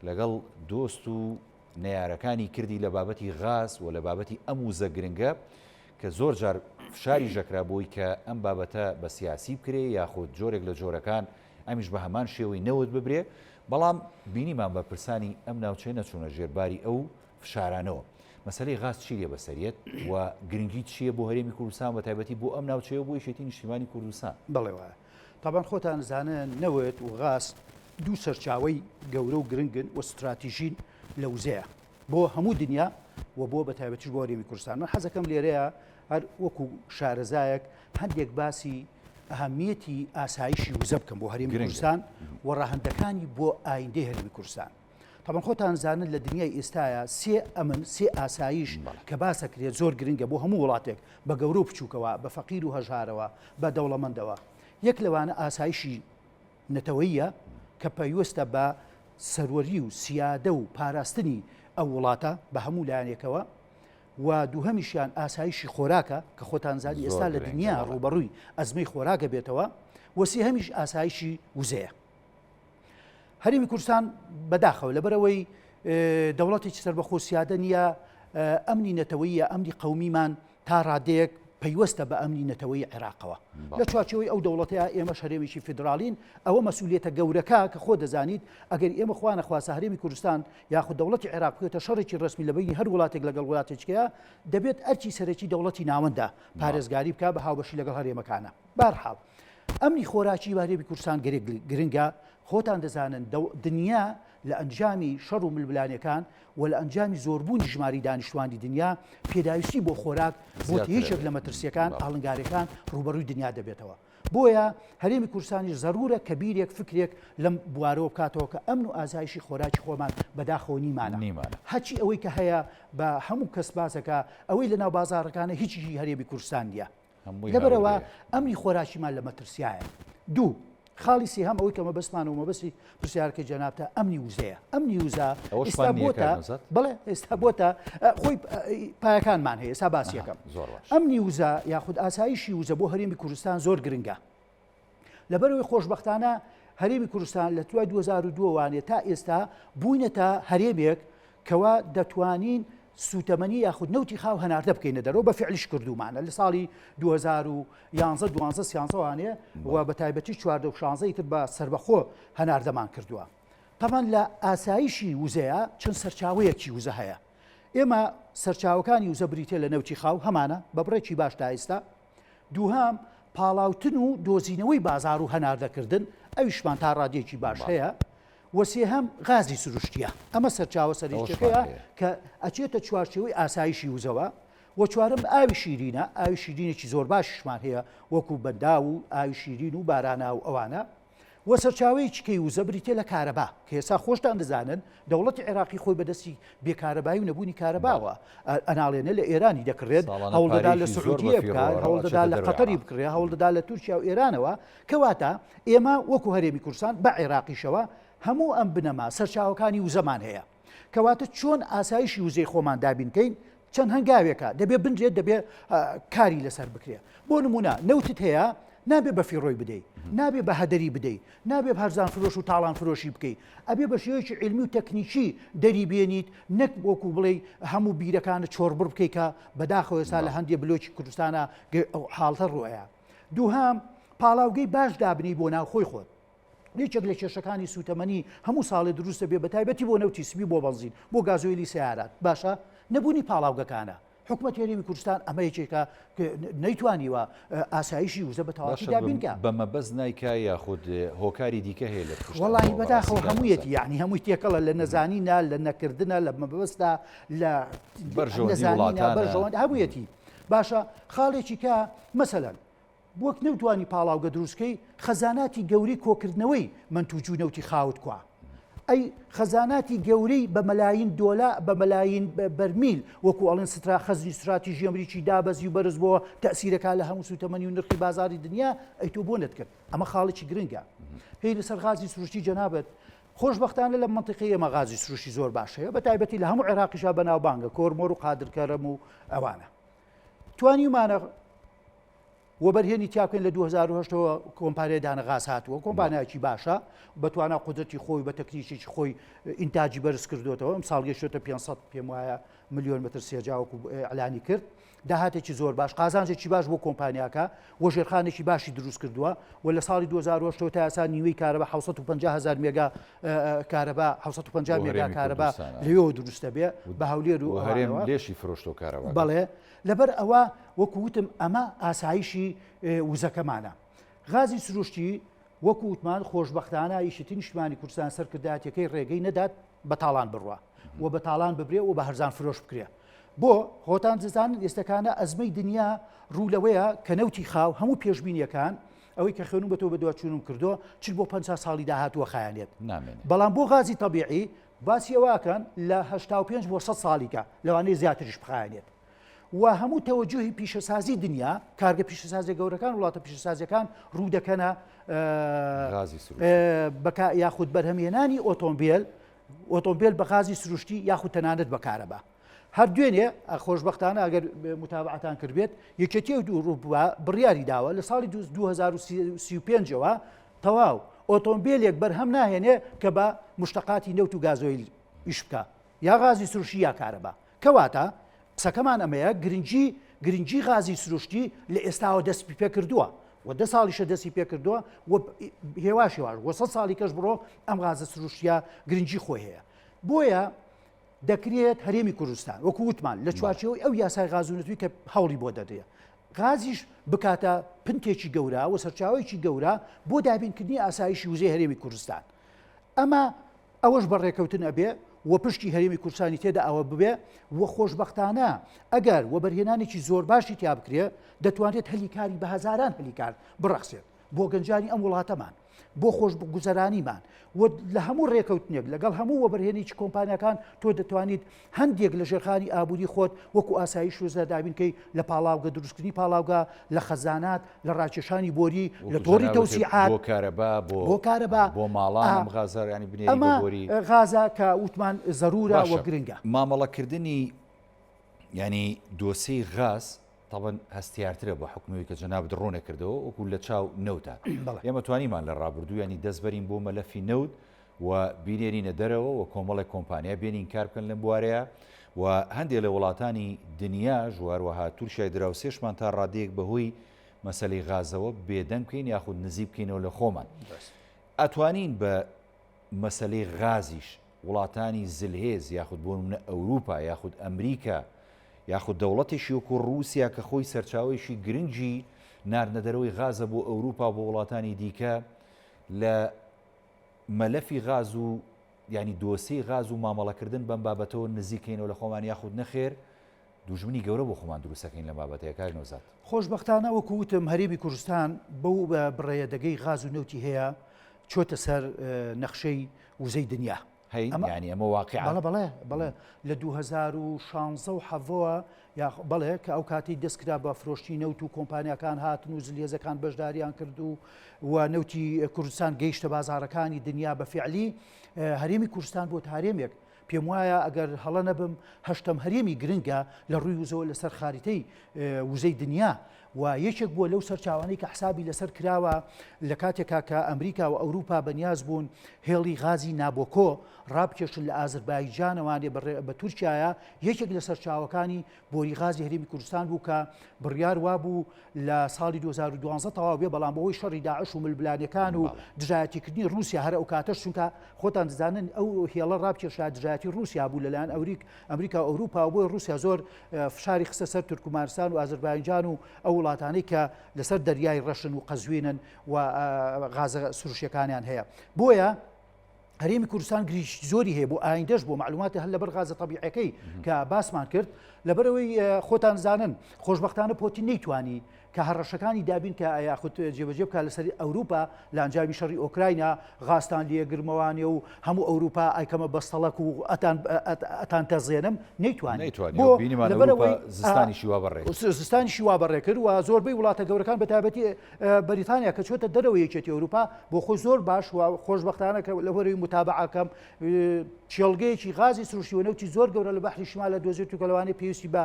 S1: لەگەڵ دۆست و نەیارەکانی کردی لە بابەتی غاز و لە بابەتی ئەم وزە گرنگە کە زۆر جار فشاری ژەکرا بۆی کە ئەم بابەتە بە سیاسی بکرێ یاخود جۆرێک لە جۆرەکان ئەمیش بە هەمان شێوەی نەوت ببرێ بەڵام بینیمان بە پرسانی ئەم ناوچەی نەچوونە ژێرباری ئەو فشارانەوە مەسەلەی غاز چی لێ بەسەریەت و گرنگی چییە بۆ هەرێمی کوردستان بە تایبەتی بۆ ئەم ناوچەیە بۆ یەکێتی نیشتیمانی کوردستان
S2: بەڵێ وایە تابان خۆتان زانن نەوێت و غاز دوو سەرچاوەی گەورە و گرنگن و استراتیژین لە وزەیە بۆ هەموو دنیا و بۆ بە تایبەتیش بۆ هەرێمی کوردستان من حەزەکەم لێرەیە هەر وەکو شارەزایەک هەندێک باسی ئەهەمیەتی ئاسایشی وزە بکەم بۆ هەرێمی کوردستان و ڕاهەندەکانی بۆ ئایندەی هەرێمی کوردستان تابان خۆتان زانن لە دنیای ئێستاە سێ ئاسایش کە باسەکرێت زۆر گرنگە بۆ هەموو وڵاتێک بە گەورە و بچووکەوە بە فەقیر و هەژارەوە بە دەوڵەمەندەوە یەک لەوانە ئاسایشی نەتەوەیە کە پەیوەستە بە سەروەری و سیادە و پاراستنی ئەو وڵاتە بە هەموو لایەنێکەوە و دووهەمیشیان ئاسایشی خۆراکە کە خۆتان زانی ئێستا لە دنیا ڕوبەڕووی ئەزمەی خۆراکە بێتەوە وەسی هەمیش ئاسایشی وزەیە هەرێمی کوردستان بەداخەوە لەبەرەوەی دەوڵەتێکی سەربەخۆ سیادە نییە ئەمنی نەتەوەیە ئەمنی قەومیمان تا ڕادەیەک پەیوەستە بە ئەمنی نەتەوەی عێراقەوە لە چوارچەوەی ئەو دەوڵەتەیە ئێمە هەرێمیی فیدرالین ئەوە مەسئولیەتە گەورەکە کە خۆ دەزانیت ئەگەر ئێمە خوا نەخواسە هەرێمی کوردستان یاخود دەوڵەتی عێراق بکەوێتە شەڕێکی ڕسمی لە بینی هەر وڵاتێک لەگەڵ وڵاتێکەیە دەبێت ئەرچی سەرەکی دەوڵەتی ناوەندە پارێزگاری بکە بە هاوبەشی لەگەڵ هەرێمەکانە بارحاڵ ئەمنی خۆراکی بە هەرێمی کوردستان گرنگە خۆتان دەزانن دنیا لە ئەنجامی شەڕ و ململانیەکان و لە ئەنجامی زۆربوونی ژماری دانیشتوانی دنیا پێداویستی بۆ خۆراک بۆ هیچێک لە مەترسیەکان ئاڵنگارەکان ڕوبەڕووی دنیا دەبێتەوە بۆیە هەرێمی کوردستانی ضرورە کە بیرێک فکرێک لەم بوارەوە بکاتەوە کە ئەمن و ئازایشی خۆراکی خۆمان بەداخەوە نیمانە هەچی ئەوەی کە هەیە بە هەموو کەس باسەکە ئەوەی لە ناو بازارەکانە هیچی هەرێمی کوردستان نیە لەبەرەوە ئەمنی خۆراکیمان لە مەترسیایە دوو خاڵی سێهەم ئەوەی کە مەبەستمانەوە مەبەستی پرسیارکە جەنابتە ئەمنی وزەیە ئەمنی وزە ئێستا بۆتە بڵێ ئێستا بۆتە خۆی پایەکانمان هەیە ئێستا باسیەکەم ئەمنی وزە یاخود ئاسایشی وزە بۆ هەرێمی کوردستان زۆر گرنگە لەبەرەوەی خۆشبەختانە هەرێمی کوردستان لە دوای 2002 وانێ تا ئێستا بووینەتە هەرێمێک کەوا دەتوانین سوتەمەنی یاخود نەوتی خاو هەناردە بکەینە دەرەوە بە فعلیش کردومانە لە ساڵی 2011 وانێ و بە تایبەتی 2016 تر بە سربەخۆ هەناردەمان کردووە تەمان لە ئاسایشی وزەیە چەند سەرچاوەیەکی وزە هەیە ئێمە سەرچاوەکانی وزە بریتێ لە نەوتی خاو هەمانە بە بڕێکی باش تا ئێستا دووهام پاڵاوتن و دۆزینەوەی بازار و هەناردەکردن ئەویشمان تا ڕادێکی باش هەیە وەسێهەم غازی سروشتیە ئەمە سەرچاوە سەرریشتەکەیە کە ئەچێتە چوارچێوەی ئاسایشی وزەوە و چوارم ئاوی شیرینە ئاوی شیرینێکی زۆر باشیشمان هەیە وەکو بەندا و ئاوی شیرین و بارانە و ئەوانە وە سەرچاوی چکەی و زەبریتێ لە کارەبا کە ئێستا خۆشتان دەزانن دەوڵەتی عێراقی خۆی بەدەستی بێکارەبایی و نەبوونی کارەباوە ئەناڵێنە لە ئێرانی دەکڕێت هەوڵدەدا لە سعودیە بکات هەوڵدەدا لە قەتەری بکرێ هەوڵدەدا لە تورکیا و ئێرانەوە کەواتە ئێمە وەکو هەرێمی کوردستان بە عێراقیشەوە هەموو ئەم بنەما سەرچاوەکانی وزەمان هەیە کەواتە چۆن ئاسایشی وزەی خۆمان دابینکەین چەند هەنگاوێکە دەبێ بنرێت دەبێ کاری لەسەر بکرێ بۆ نمونە نەوتت هەیە نابێ بە فیڕۆی بدەیت نابێ بە هەدەری بدەیت نابێ هەرزان فرۆش و تاڵان فرۆشی بکەیت ئەبێ بە شێوەیەکی علمی و تەکنیکی دەری بێنیت نەک وەکو بڵێ هەموو بیرەکانە چۆربڕ بکەیت کە بەداخەوە ئێستا لە هەندێک بلۆکی کوردستانە حاڵتە ڕۆیە دووهام پاڵاوگەی باش دابنی بۆ ناوخۆی خۆت یەکێک لە کێشەکانی سوتەمەنی هەموو ساڵی دروستە بێ بە تایبەتی بۆ نەوتی سبی بۆ بەنزین بۆ گازۆیلی سیارات باشە نەبوونی پاڵاوگەکانە حکومەت هەرێمی کوردستان ئەمە یەکێکە نەیتوانیوە ئاسایشی وزە بە تەواوی دابینکە
S1: بەمە بەس نایکا یاخود هۆکاری دیکە هەیە لە
S2: وەڵاهی بەداخەوە هەموویەتی یعنی هەمووی تێکەڵە لە نەزانینە لە نەکردنە لە مەبەستا لە بەرژەوەند هەموویەتی باشە خاڵێکی کە مەسەلەن بۆک نەوتوانی پاڵاوگە دروستکەی خەزاناتی گەوری کۆکردنەوەی منتوجوو نەوتی خاوت کووە ئەی خەزاناتی گەورەی بە مەلاین دۆلا بە مەلاین بەرمیل وەکو ئەڵێن خەزی استراتیژی ئەمریکی دابەزی و بەرز بۆ تەسیرەکە لە هەموو سوتەمەنی و نرخی بازاری دنیا ئەی تۆ بۆ نەتکرد ئەمە خاڵێکی گرنگە هی لەسەر غازی سروشتی جەنابەت خۆشبەختانە لە منطقی ئێمە غازی سروشتی زۆر باشەیە بە تایبەتی لە هەموو عێراقیشا بەناوبانگە کۆرمۆر و قادرکەرەم و ئەوانە توانیمانە وەبەرهێنی تیاکەین لە 2010ەوە کۆمپانیای دانە غاز هاتووە کۆمپانیایکی باشە بەتوانە قودرەتی خۆی بە تەکنیکێکی خۆی ئینتاجی بەرز کردوێتەوە ئەم ساڵ گەشتوێتە 500 پێم وایە ملیۆن متر سێجاوەکو ئەعلانی کرد داهاتێکی زۆر باش قازانجێکی باش بۆ کۆمپانیاکە وە ژێرخانێکی باشی دروست کردووە و لە ساڵی 2010 تا ئێستا نیوەی کارەبا 750,000 مێگا کارەبا 750 مێگا کارەبا لەوێ دروستە بێ بە هەولێر و
S1: هەرێم لێشی فرۆشتۆ کارەبا
S2: بەڵێ لەبەر ئەوە وەکووتم ئەمە ئاسایشی وزەکەمانە غازی سروشتی وەکووتمان خۆشببختانە ئیشتی نیشتمانی کوردستان سەرکردایەتەکەی ڕێگەی نەدات بە تاڵان بڕوە و بە تاڵان ببرێ و بە هەرزان فرۆش بکرێ بۆ خۆتان دەزانن ئێستەکانە ئەزمەی دنیا ڕوولەوەیە کە نەوتی خاو هەموو پێشبینیەکان ئەوەی کە خوێنم بە تۆ بە دوچوونم کردو چ بۆ 50 ساڵی داهاتووە خایانێت بەڵام بۆ غازی تەبیعی باسی ئەوەکەن لە 85 بۆ 100 ساڵیکە لەوانەیە زیاتریش بخایانێت و هەموو تەوەجوهی پیشەسازی دنیا کارگە پیشەسازی گەورەکان وڵاتە پیشەسازیەکان ڕوو دەکەنە یاخود بەرهەمهێنانی ئۆتۆمبیل بە غازی سروشتی یاخود تەنانەت بەکارەبە هەر دوێنێ خۆشببختانە ئەگەر متابعەتان کردبێت یەکێتی ڕووبووە بڕیاری داوە لە ساڵی 2035ەوە تەواو ئۆتۆمبیلێک بەرهەم ناهێنێ کە بە مشتقاتی نەوت و گازۆیل ئیش بکە یا غازی سروشتی یا کارەبا کەواتە قسەکەمان ئەمەیە گرنگی غازی سروشتی لە ئێستاوە دەستی پێ کردووە و 10 ساڵیشە دەستی پێ کردووە هێواش و 100 ساڵی کەش بڕۆ ئەم غازە سروشتیە گرنگی خۆی هەیە بۆیە دەکرێت هەرێمی کوردستان وەکو وتمان لە چوارچێوەی ئەو یاسای غازونەتوی کە هەوڵی بۆ دەدەیە غازیش بکاتە پنتێکی گەورە و سەرچاوەیەکی گەورە بۆ دابینکردنی ئاسایشی وزەی هەرێمی کوردستان ئەمە ئەوەش بەڕێکەوتن ئەبێ و پشتی هەرێمی کوردستانی تێدا ئەوە ببێ و خۆشببختانە ئەگەر وەبەرهێنانێکی زۆر باشی تیا بکرێ دەتوانێت هەلیکاری بە هەزاران هەلیکار بڕەخسێت بۆ گەنجانی ئەم وڵاتەمان بۆ خۆش گوزەرانیمان و لە هەموو ڕێکەوتنێک لەگەڵ هەموو وەبەرهێنێکی کۆمپانیەکان تۆ دەتوانیت هەندێک لە ژێرخانی ئابووری خۆت وەکو ئاسایش وزە دابینکەی لە پاڵاوگە دروستکردنی پاڵاوگە لە خەزانات لە ڕاکێشانی بۆری لە تۆڕی تەوسیعات
S1: بۆ کارەبا بۆ ماڵان غازار ینی بنێری بۆری
S2: غازە کە وتمان زەرورە و گرنگە
S1: مامەڵەکردنی ینی دۆسەی غاز طبعا هەستیارترە بۆ حکومەوەی کە جەناب ڕۆنە کردەوە وەکو لە چاو نەوتە ئێمە توانیمان لە ڕابردوو ینی دەستبەرین بۆ مەلەفی نەوت و بینێرینە دەرەوە و کۆمەڵی کۆمپانیا بێنین کار بکەن لەم بوارەیە و هەندێک لە وڵاتانی دنیا ژواروەها تورکیای دراوسێشمان تا ڕادەیەک بەهۆی مەسەلەی غازەوە بێدەنگ بکەین یاخود نزیک بکەینەوە لە خۆمان ئەتوانین بە مەسەلەی غازیش وڵاتانی زلهێز یاخود بۆ منە ئەوروپا یاخود ئەمریکا یاخود دەوڵەتێکی وەکو رووسیا کە خۆی سەرچاوێکی گرنگی ناردنەدەرەوەی غازە بۆ ئەوروپا بۆ وڵاتانی دیکە لە مەلەفی غاز و ینی دۆسەی غاز و مامەڵەکردن بەم بابەتەوە نزیکەینەوە لە خۆمان یاخود نەخێر دوژمنی گەورە بۆ خۆمان دروستەکەین لە بابەتەیە کاک نۆزات
S2: خۆشببختانە وەکو وتم هەرێمی کوردستان بەو بڕێیەدەگەی غاز و نەوتی هەیە چۆتە سەر نەخشەی وزەی دنیا.
S1: ینی ئەمە واقع
S2: بەڵێ لە 2016 و حەڤەوە بەڵێ کە ئەو کاتی دەستکرا بە فرۆشتی نەوت و کۆمپانیاکان هاتن و زلیێزەکان بەشداریان کرد و نەوتی کوردستان گەیشتە بازارەکانی دنیا بە فعلی هەرێمی کوردستان بۆ هەرێمێک پێم وایە ئەگەر هەڵە نەبم هەشتم هەرێمی گرنگە لە ڕووی وزەوە لەسەر خاریتەی وزەی دنیا و یەکێک بووە لەو سەرچاوانەی کە حسابی لەسەر کراوە لە کاتێکا کە ئەمریکا و ئەوروپا بەنیاز بوون هێڵی غازی نابۆکۆ ڕابکێشن لە ئازربایجانەوانێ بە تورکیایە یەکێک لە سەرچاوەکانی بۆری غازی هەرێمی کوردستان بوو کە بڕیار وابوو لە ساڵی 2012 تەواو بێ بەڵام بەوەی شەڕی داعش و ملبلانەکان و دژایەتیکردنی رووسیا هەر ئەو کاتەش چونکە خۆتان دەزانن ئەو هێڵە ڕابکێشا دژایەتی رووسیا بوو لەلایەن ئەمریکا و ئەوروپا و بۆی رووسیا زۆر فشاری خستە سەر تورکمانستان و ئازربایجان و ئەو وڵاتانەی کە لەسەر دەریای ڕەشن و قەزوینن و غازە سروشیەکانیان هەیە بۆیە هەرێمی کوردستان گریشتی زۆری هەیە بۆ ئایندەش بۆ معلوماتی هەر لەبەر غازە تەبیعەکەی کە باسمان کرد لەبەرەوەی خۆتان زانن خۆشبەختانە پۆتین نەیتوانی کە هەڕەشەکانی دابین کە یاخود جێبەجێ بکات لەسەر ئەوروپا لە ئەنجامی شەڕی ئۆکراینە غاستان لێگرمەوانێ و هەموو ئەوروپا ئایکەمە بەستەڵک و ئەتان تەزێنم نەیتوانێت زستانی شیوا بەڕێ کرد و زۆربەی وڵاتە گەورەکان بە تایبەتی بەریتانیا کە چۆتە دەرەوە یەکێتی ئەوروپا بۆ خۆی زۆر باش و خۆشبەختانە کە لە هۆرەوەی متابعەکەم چێڵگەیەکی غازی سروشتی و نەوتی زۆر گەورە لە بەحری شمالە دۆزێت و کەلەوانەی پێویستی بە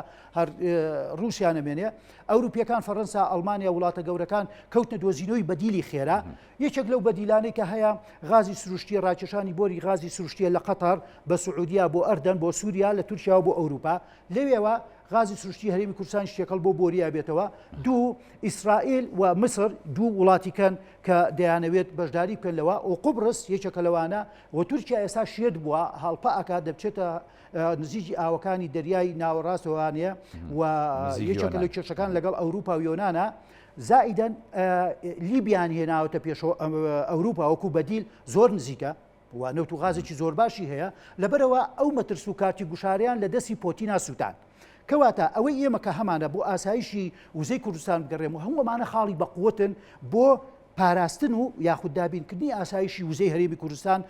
S2: رووسیا نەمێنێ ئەوروپیەکان فەڕەنسا ئەڵمانیا وڵاتە گەورەکان کەوتنە دۆزینەوەی بەدیلی خێرا یەکێک لەو بەدیلانەی کە هەیە غازی سروشتی ڕاکێشانی بۆری غازی سروشتیە لە قەتەر بە سعودیا بۆ ئەردەن بۆ سووریا لە تورکیا بۆ ئەوروپا لەوێوە غازی سروشتی هەرێمی کوردستان شتێکەڵ بۆ بۆریا بێتەوە دوو ئیسرائیل و مصر دوو وڵاتیکەن کە دەیانەوێت بەشداری بکەن لەوە و قوبرس یەکێکە لەوانە و تورکیا ئێستا شێت بووە هەڵپە ئەکات دەبچێتە نزیکی ئاوەکانی دەریای ناوەڕاستەوانەیە و یەکێکە لە کێشەکان لەگەڵ ئەوروپا و یۆنانە زائیدەن لیبیان هێناوەتە پێشەوە ئەوروپا وەکو بەدیل زۆر نزیکە و نەوت و غازێکی زۆر باشی هەیە لەبەرەوە ئەو مەترس و کارتی گوشاریان لە دەستی پۆتینا سووتان کەواتە ئەوەی ئێمە کە هەمانە بۆ ئاسایشی وزەی کوردستان بگەڕێم و هەمووەمانە خاڵی بەقوتن بۆ پاراستن و یاخود دابینکردنی ئاسایشی وزەی هەرێمی کوردستان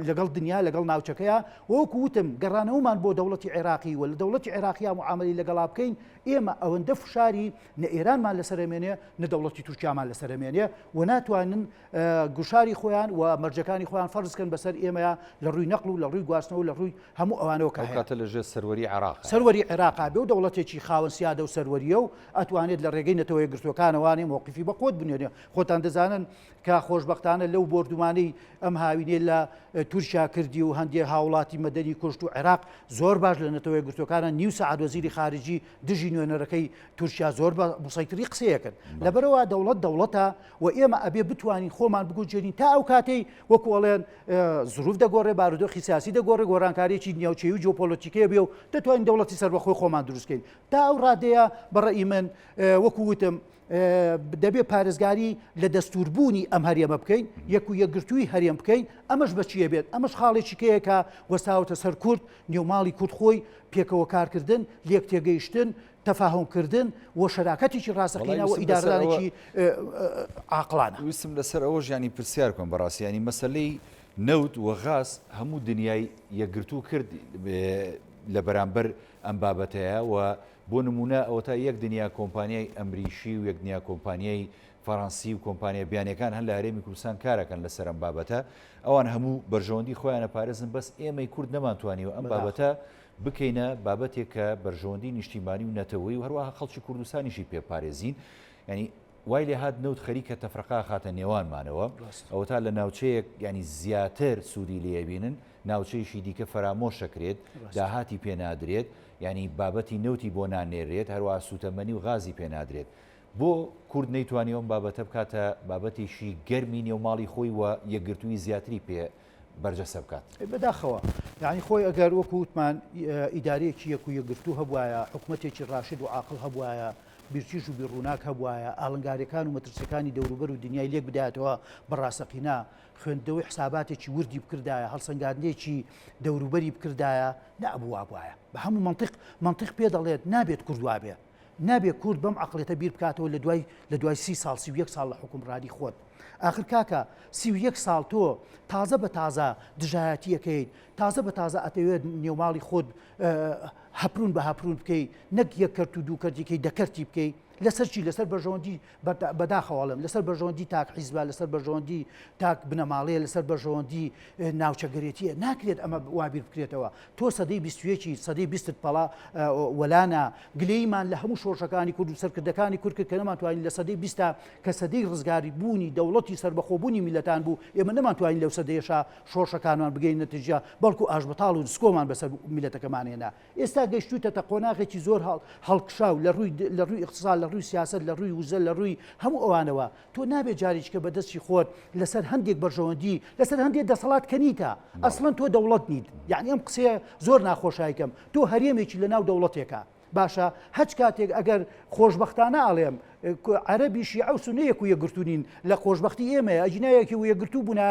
S2: لەگەڵ دنیا لەگەڵ ناوچەکەیە وەکو وتم گەڕانەوەمان بۆ دەوڵەتی عێراقی و لە دەوڵەتی عێراقیا معاملی لەگەڵا بکەین ئێمە ئەوەندە فشاری نە ئێرانمان لەسەرەمێنێ نە دەوڵەتی تورکیامان لەسەرەمێنێ و ناتوانن گوشاری خۆیان و مەرجەکانی خۆیان فەرزکەن بەسەر ئێمەیە لە ڕووی نەقل و لە ڕووی گواستنەوە لە ڕووی هەموو ئەوانەوە کە
S1: کاتە لەژێر سەروەری عێراق
S2: سەروەری عێراقا بێ و دەوڵەتێکی خاوەن سیادە و سەروەریە و ئەتوانێت لە ڕێگەی نەتەوەی گرتوەکانەوانی موقفی بەقوت بنێنێ خۆتان دەزانن کە خۆشبەختانە لەو بردومانەی ئەم هاوینێ لە تورکیا کردی و هەندێک هاوڵاتی مەدەنی کوشت و عێراق زۆر باش لە نەتەوەی گرتوەکانە نیو سەعات وەزیری خارجی دژی نوێنەرەکەی تورکیا زۆر بە مسەیتری قسەیەکرد لەبەرەوە دەوڵەتە و ئێمە ئەبێ بتوانین خۆمان بگوجێنین تا ئەو کاتەی وەکو ئەڵێن زروف دەگۆڕێ بارودۆخی سیاسی دەگۆڕێ گۆڕانکاریی نیاوچەیی و جیۆپۆلیتیکەیە بێ و دەتوانین دەوڵەتی سەربەخۆی خۆمان دروستکەین تا ئەو ڕادەیە بەڕێی من وەکو وتم دەبێ پارێزگاری لە دەستوربوونی ئەم هەرێمە بکەین یەک و یەکگرتووی هەرێم بکەین ئەمەش بەچیە بێت ئەمەش خاڵێکی کەیەکە وەستاوتە سەر کورد نێوماڵی کورد خۆی پێکەوە کارکردن لێک تێگەیشتن تەفاهمکردن و شەراکەتێکی ڕاستەقینە و ئیدارەدانێکی عاقڵانە
S1: ویستم لەسەر ئەوە ژیانی پرسیار کۆم بەڕاستیانی مەسلەی نەوت و غاز هەموو دنیای یەکگرتوو کرد لە بەرامبەر ئەم بابەتەیە و بۆ نمونە ئەوە تا یەک دنیا کۆمپانیای ئەمریشی و یەک دنیا کۆمپانیای فەڕەنسی و کۆمپانیا بیانەکان هەن لە هەرێمی کوردستان کارەکەن لەسەر ئەم بابەتە ئەوان هەموو بەرژەوەندی خۆیانە پارێزن بەس ئێمەی کورد نەمانتوانیوە ئەم بابەتە بکەینە بابەتێک کە بەرژەوەندی نیشتیمانی و نەتەوەی و هەروەها خەڵکی کوردستانیشی پێپارێزین ینی وای لێ هات نەوت خەریکە تەفرقا خاتە نێوانمانەوە ئەوە تا لە ناوچەیەک ینی زیاتر سوودی لێبینن ناوچەیشی دیکە فەرامۆش شەکرێت داهاتی پێنادرێت ینی بابەتی نەوتی بۆ نانێرێت هەروە سوتەمەنی و غازی پێنادرێت بۆ کورد نەیتوانیەوەم بابەتە بکاتە بابەتێکی گەرمی نێوماڵی خۆی و یەکگرتووی زیاتری پێ بەرجەسە بکات
S2: بەداخەوە یعنی خۆی ئەگەر وەکو وتمان ئیدارەیەکی یەک و یەکگرتوو هەبوایە حکوومەتێکی ڕاشد و عاقڵ هەبوایە بیرچیش و بیرڕووناک هەبوایە ئاڵنگارەکان و مەترسەکانی دەوروبەر و دنیای لێک بدایەتەوە بەڕاستەقینە خوێندەوەی حساباتێکی وردی بکردایە هەڵسەنگاندنێکی دەوروبەری بکردایە نەبووە بواە بە هەموو منطق پێ دەڵێت نابێت کوردوا بێ نابێ کورد بەم عقلێتە بیر بکاتەوە لە دوای 30 ساڵ 31 ساڵ لە حکومڕانی خۆت. آخر کاکە 31 ساڵ تۆ تازە بە تازە دژایەتیەکەیت، تازە بە تازە ئەتەوێت نێوماڵی خۆت هەپرون بە هەپرون بکەیت، نەک یەک کەرت و دوو کەرتێکی دەکەرتی بکەیت. لەسەر چی؟ لەسەر بەرژەوەندی بەداخەواڵم، لەسەر بەرژەوەندی تاک حیزبە، لەسەر بەرژەوەندی تاک بنەماڵەیە، لەسەر بەرژەوەندی ناوچەگەرێتیە. ناکرێت ئەمە وابیر بکرێتەوە. تۆ سەدەی 21 سەدەی 20 پەڵا وەلانە گلەیمان لە هەموو شۆڕشەکانی کورد و سەرکردەکانی کورد کرد کە نەمانتوانین لە سەدەی 20 کە سەدەی ڕزگاری بوونی دەوڵەتی سربەخۆبوونی میلەتان بوو، ئێمە نەمانتوانین لەو سەدەیەشا شۆڕشەکانمان بگەین نەتیجە، بەڵکو ئاژبەتاڵ و دسکۆمان بەسەر میلەتەکەمان هێنا. ئێستا گەیشتوتە قۆناغێکی زۆر هەڵکشاو لە ڕووی اقتصاد، لە ڕووی سیاست، لە ڕووی وزە، لە ڕووی هەموو ئەوانەوە. تۆ نابێت جاریچکە بەدەستی خۆت لەسەر هەندێک بەرژەوەندی، لەسەر هەندێک دەسەڵات کەنیتە. ئەسڵەن تۆ دەوڵەت نیت. یعنی ئەم قسەیە زۆر ناخۆشایکەم. تۆ هەرێمێکی لە ناو دەوڵەتێکە. باشە هەچ کاتێک ئەگەر خۆشبەختانە ئاڵێم عەرەبی شیعە و سوننیەک و یەکگرتوونین لە خۆشبەختی ئێمە ئەجینایەکی و یەکگرتوو بوونا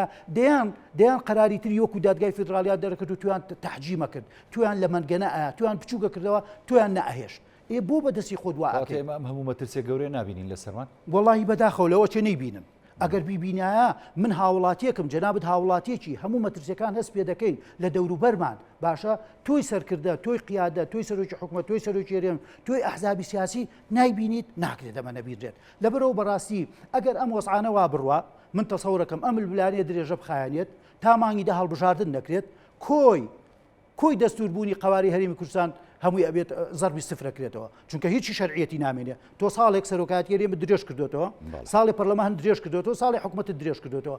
S2: دەیان قەراری تری وەکو دادگای فیدراالیات دەرەکرد و تویان تەحجیمە کرد، تویان لە مەنگەنە ئایا، تویان بچووکە کردەوە، تویان نەئەهێشت. بۆ بەدەستی خۆت واکە
S1: ئەم هەموو مەترسێ گەورەی نبینین لە سەرمان؟
S2: وەڵاهی بەداخەوە لەوە چێ نەیبینم. ئەگەر بیبینایە من هاوڵاتیەکم، جەنابەت هاوڵاتیەکی هەموو مەترسیەکان هەست پێ دەکەین لە دەوروبەرمان. باشە تۆی سەرکردە، تۆی قیادە، تۆی سەرۆکی حکومەت، تۆی سەرۆکی هەرێم، تۆی ئەحزابی سیاسی نایبینیت، ناکرێت ئەمە نەبیرێت. لەبەرەوە بەڕاستی ئەگەر ئەم وەسعانە وا بڕوا، من تەسەوڕەکەم ئەم بلانەیە درێژە بخایەنێت تا مانگیدا هەڵبژاردن نەکرێت، کۆی دەستوربوونی قەواری هەرێمی کوردستان هەمووی ئەبێت زەربی سفرەکرێتەوە، چونکە هیچی شەرعیەتی نامێنێ. تۆ ساڵێک سەرۆکاتی هەرێمت درێژ کردوێتەوە، ساڵی پەرلەمان درێژ کردوێتەوە، ساڵی حکومەتت درێژ کردوێتەوە،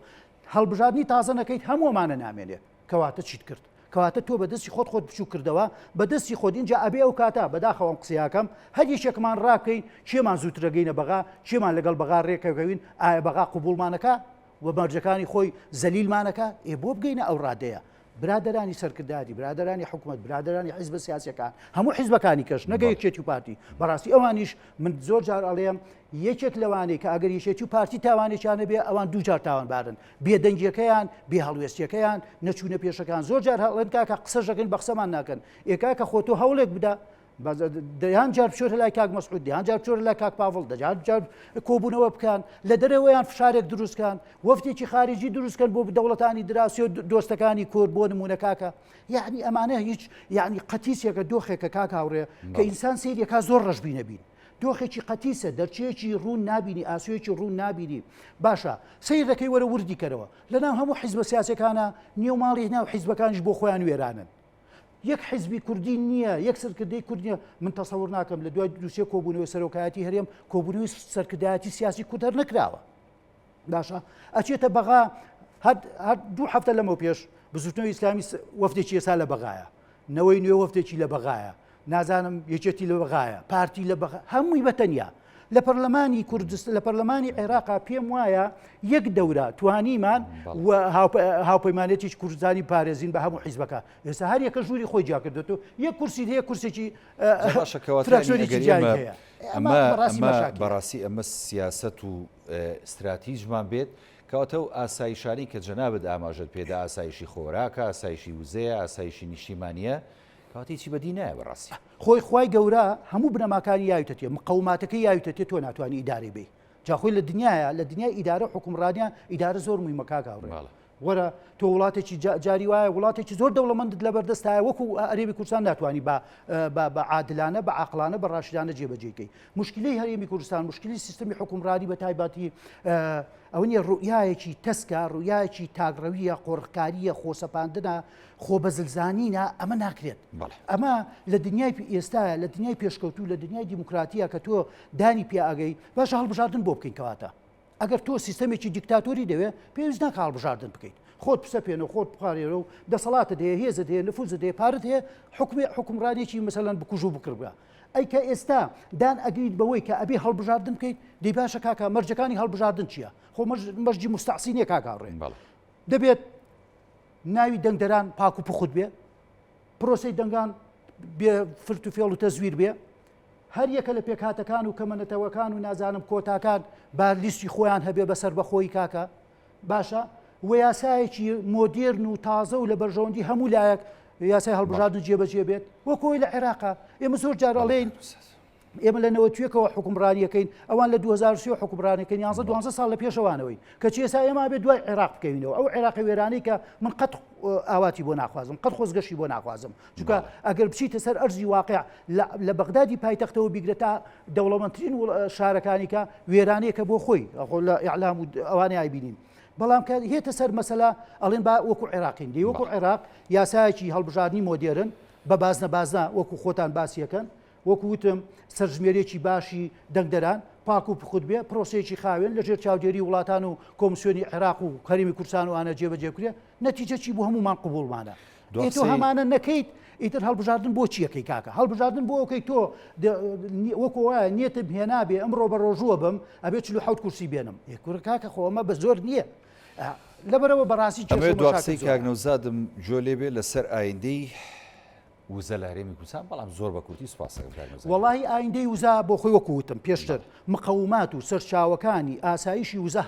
S2: هەڵبژاردننی تازە نەکەیت هەمووەمانە نامێنێ. کەواتە چیت کرد؟ کەواتە تۆ بەدەستی خۆت بچوو کردەوە، بەدەستی خۆت. اینجا ئەبێ ئەو کاتە بەداخەوەم قسەیەکەم هەر یەکێکمان ڕاکەین چێمان زووترە گەینە بەغا، چێمان لەگەڵ بەغا ڕێکەکەوین، ئایا بەغا قبوڵمانەکە و مەرجەکانی خۆی زەلیلمانەکە؟ بۆ بگەینە ئەو ڕادەیە. برادرانی سەرکرداری، برادرانی حکومت، برادرانی حیزب سیاسیەکان، هەموو حیزبەکانی کەش نەگە یەکێتی و پارتی. بەڕاستی ئەوانیش من زۆر جار ئەڵێم یەکێک لەوانەیە کە ئەگەر یەکێتی و پارتی تاوانێکیانە بێ ئەوان دوو جار تاوانبارن، بێدەنگیەکەیان، بێ هەڵوێستیەکەیان، نەچوونە پێشەکان. زۆر جار هەڵێن کاکە قسەشەکەن بە قسەمان ناکەن. ئێکاکە خۆ تۆ هەوڵێک بدە، دەیان جار بچۆرە لای کاک مەسعود، دەیان جار بچۆرە لای کاک پاڤڵ، دەجار جار کۆبوونەوە بکەن، لە دەرەوەیان فشارێک دروستکەن، وەفتێکی خارجی دروستکەن بۆ دەوڵەتانی دراسی و دۆستەکانی کورد بۆ نمونە کاکە. یعنی ئەمانە هیچ یعنی قەتیسێکە دۆخێکە کاک هاوڕێ کە ئینسان سیرێکا زۆر ڕەشبی نەبین. دۆخێکی قەتیسە، دەرچەیەکی ڕوون نابینی، ئاسوویەکی ڕوون نابینی. باشە سیر دەکەی وەرە وردی کەرەوە. لەناو هەموو حیزبە سیاسەکانە نێوماڵی ناو حیزبەکانیش بۆ خۆیان وێرانن. یەک حیزبی کوردی نییە، یەک سەرکردەی کورد نییە. من تەسەوڕ ناکەم لە دوای دووسێ کۆبوونەوەی سەرۆکایەتی هەرێم کۆبوونەوەی سەرکردایەتی سیاسی کورد هەر نەکراوە. باشە ئەچێتە بەغا. هەر دوو هەفتە لەمەوە پێش بزوتنەوەی ئیسلامی وەفتێکی ئێستا لە بەغایە، نەوەی نوێ وەفتێکی لە بەغایە، نازانم یەکێتی لە بەغایە، پارتی لە بەغا، هەمووی بەتەنیا. لە پەرلەمانی کوردستان، لە پەرلەمانی عێراقا پێم وایە یەک دەورە توانیمان و هاوپەیمانێتیش کوردستانی پارێزین بە هەموو حیزبەکە. ئێستا هەر یەکە ژووری خۆی جا کردێتەوە، یەک کورسی هەیە، کورسێکی فراکسیۆنێکی جیای هەیە.
S1: بەڕاستی ئەمە سیاست و استراتیژمان بێت کەواتە و ئاسایشانی کە جەنابەت ئاماژەت پێدا، ئاسایشی خۆراکە، ئاسایشی وزەیە، ئاسایشی نیشتیمانیە، کاتی چی بەدی نایە بەڕاستی.
S2: خۆی خوای گەورە هەموو بنەماکانی یاویتە تێ، مقەوماتەکەی یاویتە تێ، تۆ ناتوانانی ئیدارەی بێ. جا خۆی لە دنیاە، لە دنیای ئیدارە حکومڕانیان ئیدارە زۆر مویمە کاک هاوڕێ. وەرە تۆ وڵاتێکی جاری وایە، وڵاتێکی زۆر دەوڵەمەندت لە بەردەستایە، وەکو ئەرێمی کوردستان ناتوانانی بە عادلانە، بە عاقلانە، بە ڕاشدانە جێبەجێکەی. مشکلەی هەرێمی کوردستان، مشکلی سیستەمی حکومڕانی بە تایبەتی ئەوە نیە ڕوئایەکی تەسکە، ڕوئایەکی تاگڕەویە، قۆڕکاریە، خۆسەپاندنە، خۆبەزلزانینە. ئەمە ناکرێت. ئەمە لە دنیای ئێستاە، لە دنیای پێشکەوتوو، لە دنیای دیموکراتیە کە تۆ دانی پێ ئاگەی باشە هەڵبژاردن بۆ بکەین. کەواتە ئەگەر تۆ سیستەمێکی دیکتاتۆری دەوێت پێویست ناکە هەڵبژاردن بکەیت، خۆت پسە پێێنەوە، خۆت بخارێرە و دەسەڵاتت هەیە، هێزت هەیە، نفوذت هەیە، پارت هەیە، حکومڕانێکی مەسەڵەن بکوژ و بکڕبە. ئەی کە ئێستا دان ئەگریت بەوەی کە ئەبێ هەڵبژاردن بکەیت، دەی باشە کاکە مەرجەکانی هەڵبژاردن چییە؟ خۆ مەرجی مستعسینیە کاکاڕێن. دەبێت ناوی دەنگدەران پاک و پخوت بێ، پرۆسەی دەنگان بێ فرت و فێڵ و تەزویر بێ، هەر یەکە لە پێکهاتەکان و کەمەنەتەوەکان و نازانم کۆتاکان با لیستی خۆیان هەبێ بەسەر بەخۆی کاکە. باشە و یاسایەکی مۆدێرن و تازە و لە بەرژەوەندی هەموو لایەک یاسای هەڵبژاردن جێبەجێ بێت، وەکۆی لە عێراقا. ئێمە زۆر جار ئەڵێین ئێمە لە نەوەتوێکەوە حکومڕانیەکەین ئەوان لە 2023 حکومڕانەکەین 11 ساڵ لە پێشەوانەوەی کە چێسا ئێمە بێت دوای عێراق بکەینەوە ئەو عێراقی وێرانی کە من قەت ئاواتی بۆ ناخوازم قەت خۆزگەشی بۆ ناخوازم چونکە ئەگەر بچیتە سەر ئەرزی واقع لە بەغدادی پایتەختەوە بیگرێتە دەوڵەمەندترین شارەکانی کە وێرانەیەکە بۆ خۆی لە ئیعلام و ئەوانەی ئایبینین بەڵام کە هێتە سەر مەسەلا ئەڵێن با وەکو عێراقین دی وەکو عێراق یاسایەکی هەڵبژاردننی مۆدێرن بە بازنە وەکو خۆتان باسیەکەن وەکو وتم سەرژمێرێکی باشی دەنگدەران پاک و پخود بێ پرۆسەیەکی خاوێن لەژێر چاودێری وڵاتان و کۆمسیۆنی عێراق و هەرێمی کوردستان و ئانە جێبەجێکرێ نەتیجەی بۆ هەمومان قبوڵمانە تۆ هەمانە نەکەیت ئیتر هەڵبژاردن بۆ چیەکەی کاکە هەڵبژاردن بۆ ئەوکەی تۆ وەکو وایە نیەتم هێنابێ ئەمڕۆ بە ڕۆژووە بم ئەبێ 47 کورسی بێنم یەکوور کاکە خۆمە بە زۆر نییە لەبەرەوە بەڕاستی
S1: دوای کاگنەوزادم جۆ لێبێ لەسەر ئایندەی وزە لە هەرێمی کوردستان بەڵام زۆر بە کورتی سوپاس
S2: وەڵی ئایندەی وزا بۆ خۆی وەکوتم پێشتر مقەومات و سەرچاوەکانی ئاسایشی وزە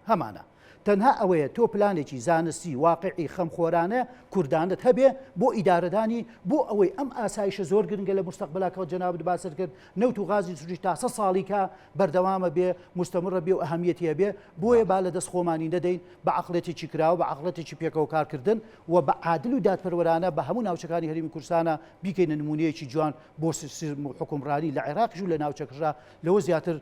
S2: هەمانە تەنها ئەوەیە تۆ پلانێکی زانستی واقعی خەمخۆرانە کوردانت هەبێ بۆ ئیدارەدانی بۆ ئەوەی ئەم ئاسایشە زۆر گرنگە لە مستەقبلەکەەوە جەنابەت باسەر کرد نەوت و غازی سوژی تا 100 ساڵی کا بەردەوامە بێ مستەمرە بێ و ئەهەمیەتیە بێ بۆیە با لە دەست خۆمانی نەدەین بە عەقڵێتێکی کراوە بە عەقڵێتێکی پێکەوە کارکردن و بە عادل و دادپەروەرانە بە هەموو ناوچەکانی هەرێمی کوردستانە بیکەینە نمونەیەکی جوان بۆ حکومڕانی لە عێراقیش و لە ناوچەکەشا لەوە زیاتر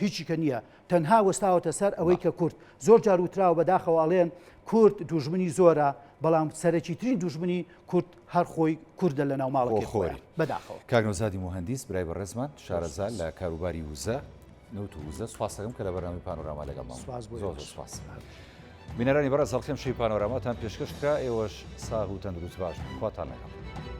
S2: هیچی کە نییە تەنها وەستاوەتە سەر ئەوەی کە کورد زۆر جار وتراوە بەداخەواڵێن کورد دوژمنی زۆرە بەڵام سەرەکی ترین دوژمنی کورد هەر خۆی کوردە لە ناوماڵەکەی خۆی بەداخەوە
S1: کاگنەوزادی مهندس برای بەڕێزمان شارەزا لە کاروباری وزە نەوت و وزە سوپاس دەکەم کە لە بەرنامەی پانۆراما لەگەڵمان زۆر سوپاس بینەرانی بەڕێز هەڵخێم شەی پانۆراماتان پێشکەش کرا ئێوەش ساغ و تەندروست باش خواتان لەگەڵ